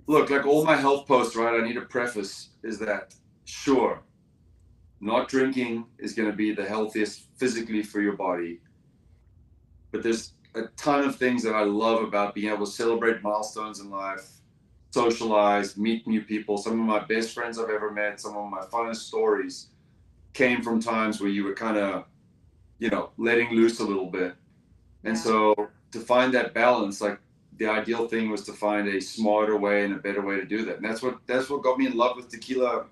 Look, like all my health posts, right? I need a preface is that sure, not drinking is going to be the healthiest physically for your body, but there's a ton of things that I love about being able to celebrate milestones in life, socialize, meet new people. Some of my best friends I've ever met, some of my funnest stories came from times where you were kind of, letting loose a little bit. And so to find that balance, like the ideal thing was to find a smarter way and a better way to do that. And that's what got me in love with tequila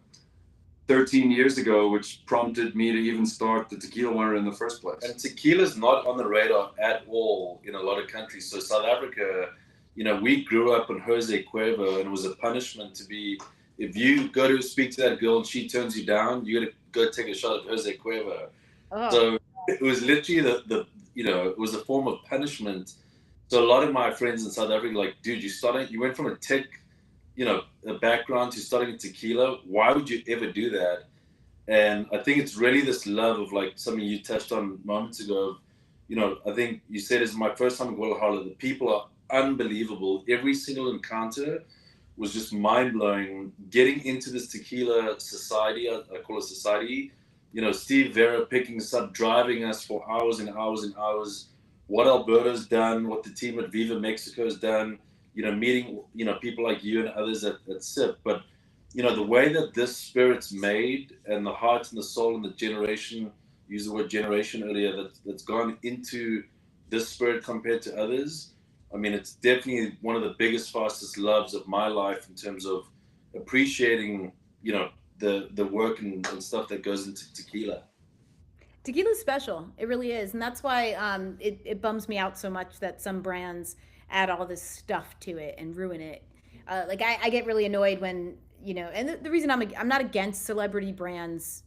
13 years ago, which prompted me to even start the Tequila Wonder in the first place. And tequila is not on the radar at all in a lot of countries. So South Africa, we grew up in Jose Cuervo, and it was a punishment to be, if you go to speak to that girl and she turns you down, you got to go take a shot at Jose Cuervo. Oh. So it was literally it was a form of punishment. So a lot of my friends in South Africa, like, dude, you went from a tech, a background to starting a tequila. Why would you ever do that? And I think it's really this love of, like, something you touched on moments ago. I think you said it's my first time in Guadalajara. The people are unbelievable. Every single encounter was just mind-blowing. Getting into this tequila society, I call it society, Steve Vera picking us up, driving us for hours and hours and hours, what Alberto's done, what the team at Viva Mexico has done, meeting, people like you and others at SIP. But, the way that this spirit's made and the heart and the soul and the generation, use the word generation earlier, that's gone into this spirit compared to others, I mean, it's definitely one of the biggest, fastest loves of my life in terms of appreciating, the work and stuff that goes into tequila. Tequila's special. It really is. And that's why it bums me out so much that some brands add all this stuff to it and ruin it. Like I get really annoyed when, and the reason I'm not against celebrity brands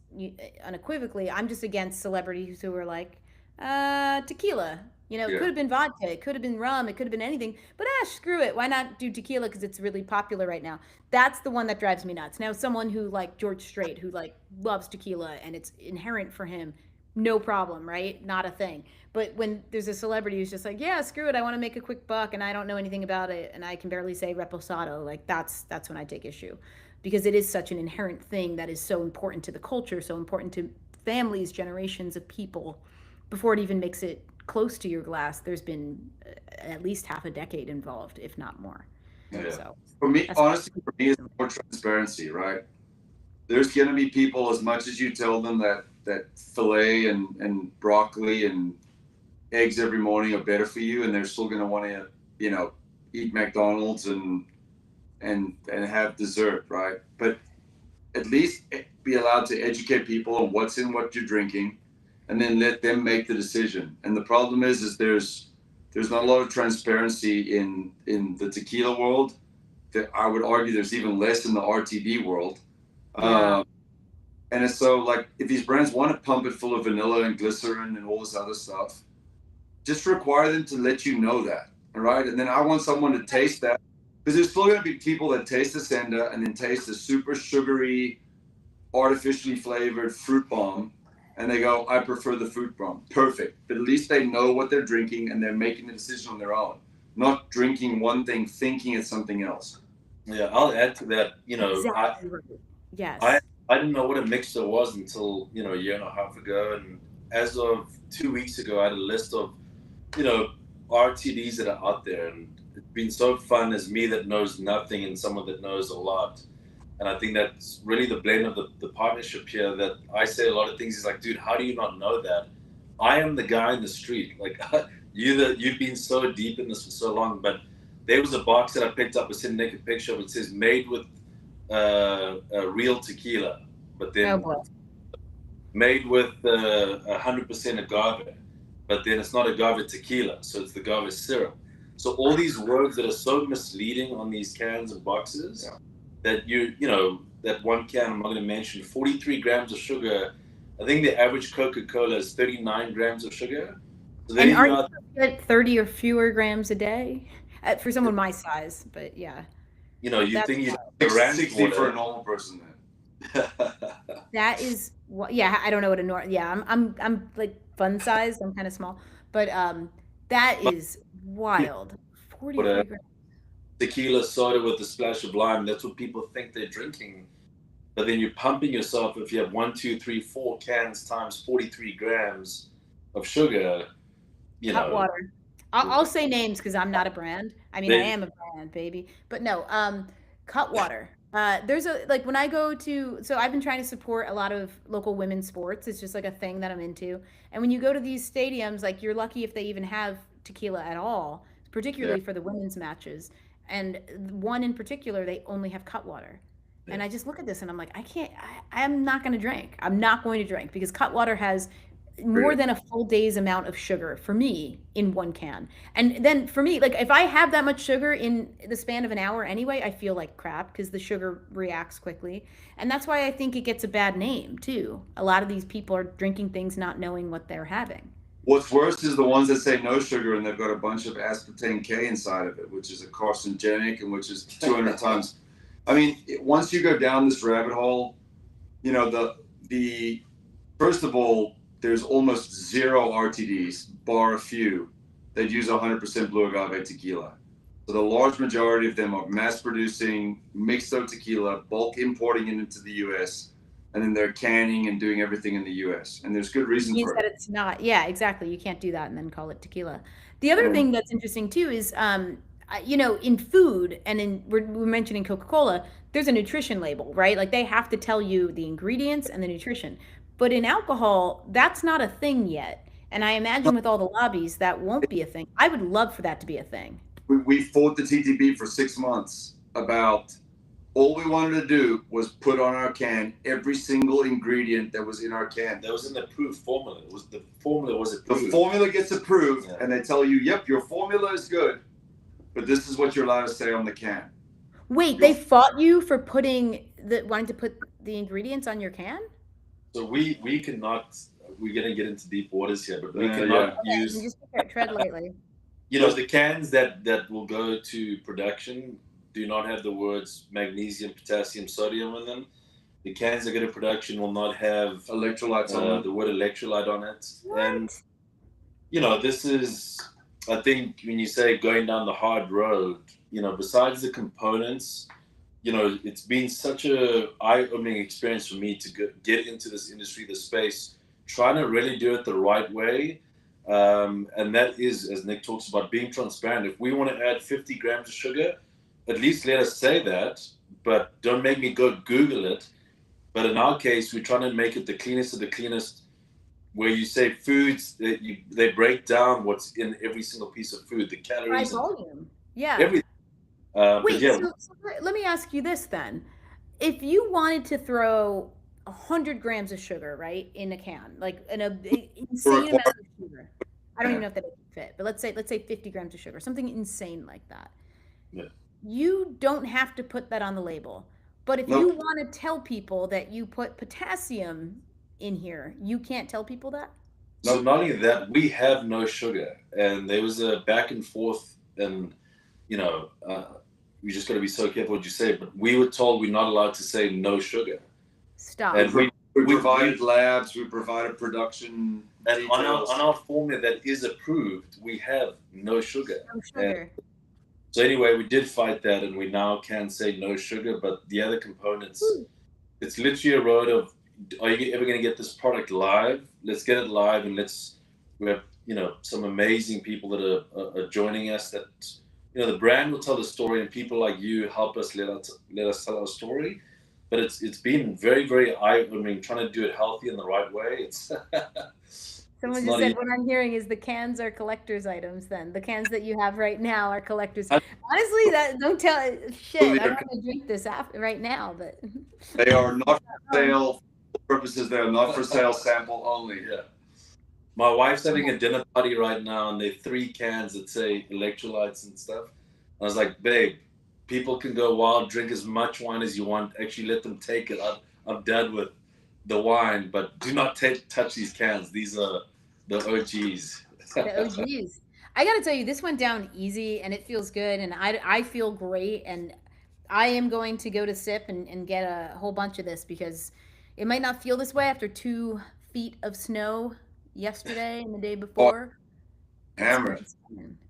unequivocally. I'm just against celebrities who are like, tequila. It could have been vodka, it could have been rum, it could have been anything. But screw it. Why not do tequila because it's really popular right now? That's the one that drives me nuts. Now, someone who like George Strait, who like loves tequila and it's inherent for him, no problem, right? Not a thing. But when there's a celebrity who's just like, yeah, screw it, I want to make a quick buck and I don't know anything about it and I can barely say reposado, like that's when I take issue. Because it is such an inherent thing that is so important to the culture, so important to families, generations of people. Before it even makes it close to your glass, there's been at least half a decade involved, if not more. Yeah. So for me, honestly, it's more transparency, right? There's going to be people, as much as you tell them that filet and broccoli and eggs every morning are better for you, and they're still going to want to, eat McDonald's and have dessert, right? But at least be allowed to educate people on what's in what you're drinking, and then let them make the decision. And the problem is there's not a lot of transparency in the tequila world. That I would argue there's even less in the RTD world. Yeah. And it's so, like, if these brands want to pump it full of vanilla and glycerin and all this other stuff, just require them to let you know that, all right? And then I want someone to taste that, because there's still going to be people that taste Ascenda and then taste the super sugary, artificially flavored fruit bomb, and they go, I prefer the fruit bomb. Perfect. But at least they know what they're drinking and they're making the decision on their own, not drinking one thing, thinking it's something else. Yeah, I'll add to that. Exactly. Yes. I didn't know what a mixer was until, a year and a half ago. And as of 2 weeks ago, I had a list of, RTDs that are out there. And it's been so fun as me that knows nothing and someone that knows a lot. And I think that's really the blend of the partnership here, that I say a lot of things. He's like, dude, how do you not know that? I am the guy in the street. Like, you've been so deep in this for so long. But there was a box that I picked up, I sent Nick a picture of. It says made with real tequila, but then made with 100% agave, but then it's not agave tequila, so it's the agave syrup. So all these words that are so misleading on these cans and boxes, that that one can, I'm not going to mention, 43 grams of sugar. I think the average Coca-Cola is 39 grams of sugar. So and are you at 30 or fewer grams a day? for someone my size. But yeah, You know, you that's think you Six- ranch 60 for a water. normal person then. that is what. Yeah, I don't know what a normal. Yeah, I'm like fun size. I'm kind of small, but that is wild. Water, 43 grams. tequila soda with a splash of lime. That's what people think they're drinking. But then you're pumping yourself if you have 1, 2, 3, 4 cans times 43 grams of sugar. You Cut know, water. I'll say names because I'm not a brand. I mean, I they am a brand, baby. But no, cut water. There's a like when I go to so I've been trying to support a lot of local women's sports. It's just like a thing that I'm into. And when you go to these stadiums, like you're lucky if they even have tequila at all, Yeah. particularly for the women's matches. And one in particular, they only have cut water. And I just look at this and I'm like, I can't, I'm not going to drink. I'm not going to drink because cut water has more than a full day's amount of sugar for me in one can. And then for me, like if I have that much sugar in the span of an hour anyway, I feel like crap because the sugar reacts quickly. And that's why I think it gets a bad name too. A lot of these people are drinking things not knowing what they're having. What's worse is the ones that say no sugar and they've got a bunch of aspartame K inside of it, which is a carcinogenic and which is 200 times. I mean, once you go down this rabbit hole, you know, the first of all, there's almost zero RTDs, bar a few, that use 100% blue agave tequila. So the large majority of them are mass producing mixed out tequila, bulk importing it into the US, and then they're canning and doing everything in the US. And there's good reason Means for that it. it's not. Yeah, exactly. You can't do that and then call it tequila. The other thing that's interesting too is, you know, in food and in we're mentioning Coca-Cola, there's a nutrition label, right? Like they have to tell you the ingredients and the nutrition. But in alcohol, that's not a thing yet. And I imagine with all the lobbies, that won't be a thing. I would love for that to be a thing. We fought the TTB for 6 months about all we wanted to do was put on our can every single ingredient that was in our can. That was an approved formula. It was the formula was The approved. formula gets approved, and they tell you, "Yep, your formula is good, but this is what you're allowed to say on the can." Wait, they fought you for wanting to put the ingredients on your can? So we cannot. We're gonna get into deep waters here, but we Yeah. cannot Okay, use. just tread lightly. You know, the cans that will go to production do not have the words magnesium, potassium, sodium in them. The cans that go to production will not have Electrolytes on them. the word electrolyte on it. What? And you know, this is, I think, when you say going down the hard road, you know, besides the components, you know, it's been such a eye-opening experience for me to get into this industry, this space, trying to really do it the right way. And that is, as Nic talks about, being transparent. If we want to add 50 grams of sugar, at least let us say that, but don't make me go Google it. But in our case, we're trying to make it the cleanest of the cleanest, where you say foods, they break down what's in every single piece of food, the High calories, volume. Yeah. everything. But Wait, yeah, so let me ask you this then. If you wanted to throw 100 grams of sugar, right, in a can, like insane amount of sugar. I don't even know if that would fit, but let's say 50 grams of sugar, something insane like that. Yeah. You don't have to put that on the label. But if you want to tell people that you put potassium in here, you can't tell people that? So not only that, we have no sugar, and there was a back and forth, and you know, we just got to be so careful what you say. But we were told we're not allowed to say no sugar. Stop. And we provided labs, we provided production. And on our formula that is approved, we have no sugar. No sugar. And so anyway, we did fight that, and we now can say no sugar. But the other components, it's literally a road of, are you ever going to get this product live? Let's get it live, and we have, you know, some amazing people that are joining us. That, you know, the brand will tell the story, and people like you help us let us tell our story. But it's been very, very eye-opening trying to do it healthy in the right way. It's Someone just said what I'm hearing is the cans are collector's items then. The cans that you have right now are collector's. Honestly, that don't tell shit. I want to drink this right now, but they are not for sale purposes. They are not for sale, sample only. Yeah. My wife's having a dinner party right now, and they're 3 cans that say electrolytes and stuff. I was like, babe, people can go wild, drink as much wine as you want. Actually, let them take it. I'm done with the wine, but do not touch these cans. These are the OGs. The OGs. I got to tell you, this went down easy and it feels good. And I feel great. And I am going to go to Sip and get a whole bunch of this because it might not feel this way after 2 feet of snow yesterday and the day Oh, before. hammered.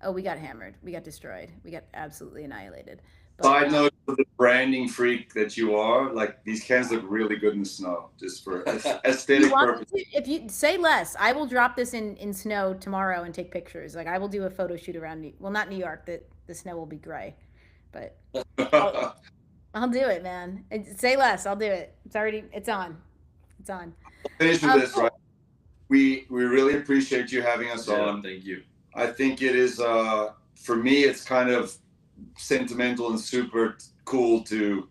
Oh, we got hammered. We got destroyed. We got absolutely annihilated. But, Side note for the branding freak that you are, like these cans look really good in the snow, just for aesthetic purposes. if you say less, I will drop this in snow tomorrow and take pictures. Like I will do a photo shoot around not New York. The snow will be gray, but I'll do it, man. Say less. I'll do it. It's on. It's on. Finish with this, right? We really appreciate you having us on. Thank you. I think it is for me it's kind of sentimental and super cool to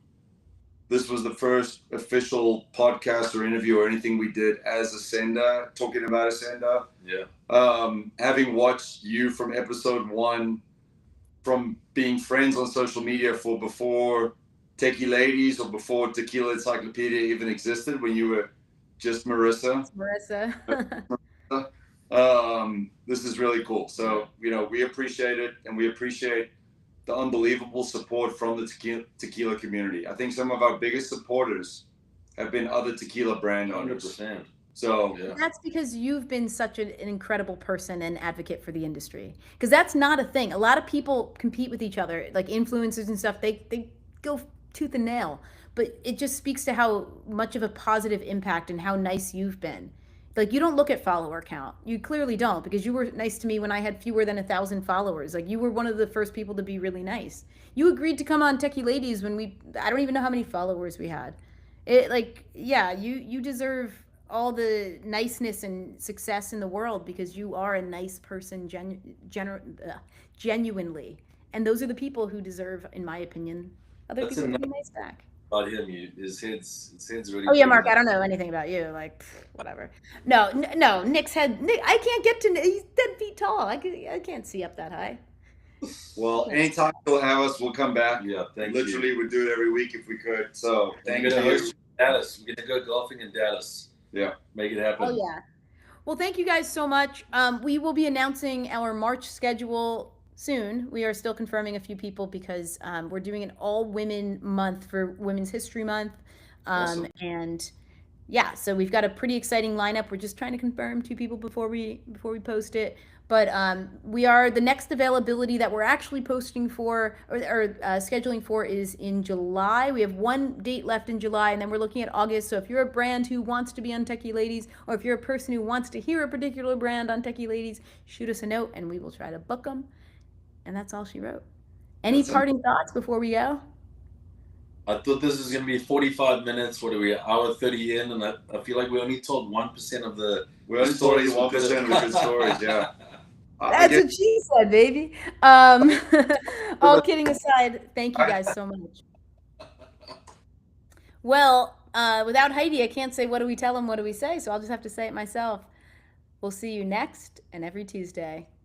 this was the first official podcast or interview or anything we did as Ascenda, talking about Ascenda. Yeah. Having watched you from episode 1, from being friends on social media for before TequiLadies or before Tequila Encyclopedia even existed, when you were just Marissa. This is really cool. So, we appreciate it, and we appreciate the unbelievable support from the tequila community. I think some of our biggest supporters have been other tequila brand owners. 100%. So that's because you've been such an incredible person and advocate for the industry. Because that's not a thing. A lot of people compete with each other, like influencers and stuff. They go tooth and nail. But it just speaks to how much of a positive impact and how nice you've been. Like, you don't look at follower count. You clearly don't, because you were nice to me when I had fewer than 1,000 followers. Like, you were one of the first people to be really nice. You agreed to come on TequiLadies when I don't even know how many followers we had. You deserve all the niceness and success in the world because you are a nice person genuinely. And those are the people who deserve, in my opinion, other people to be nice back. About him, his head's really. Oh yeah, Mark. I don't know anything about you. Like, whatever. No. Nick's head. I can't get to. He's 10 feet tall. I can't see up that high. Well, anytime you'll have us, we'll come back. Yeah, thank you. Literally, we'd do it every week if we could. So thank you. Dallas. We're gonna go golfing in Dallas. Yeah, make it happen. Oh yeah. Well, thank you guys so much. We will be announcing our March schedule soon. We are still confirming a few people because we're doing an all-women month for Women's History Month. Awesome. And yeah, so we've got a pretty exciting lineup. We're just trying to confirm 2 people before we post it. But we are, the next availability that we're actually posting for or scheduling for is in July. We have 1 date left in July, and then we're looking at August. So if you're a brand who wants to be on TequiLadies, or if you're a person who wants to hear a particular brand on TequiLadies, shoot us a note and we will try to book them. And that's all she wrote. Any parting thoughts before we go? I thought this was going to be 45 minutes. What are we, hour 30 in? And I feel like we only told 1% of the... We only told 1% of the good stories, yeah. That's what she said, baby. All kidding aside, thank you guys so much. Well, without Heidi, I can't say what do we tell them, what do we say, so I'll just have to say it myself. We'll see you next and every Tuesday.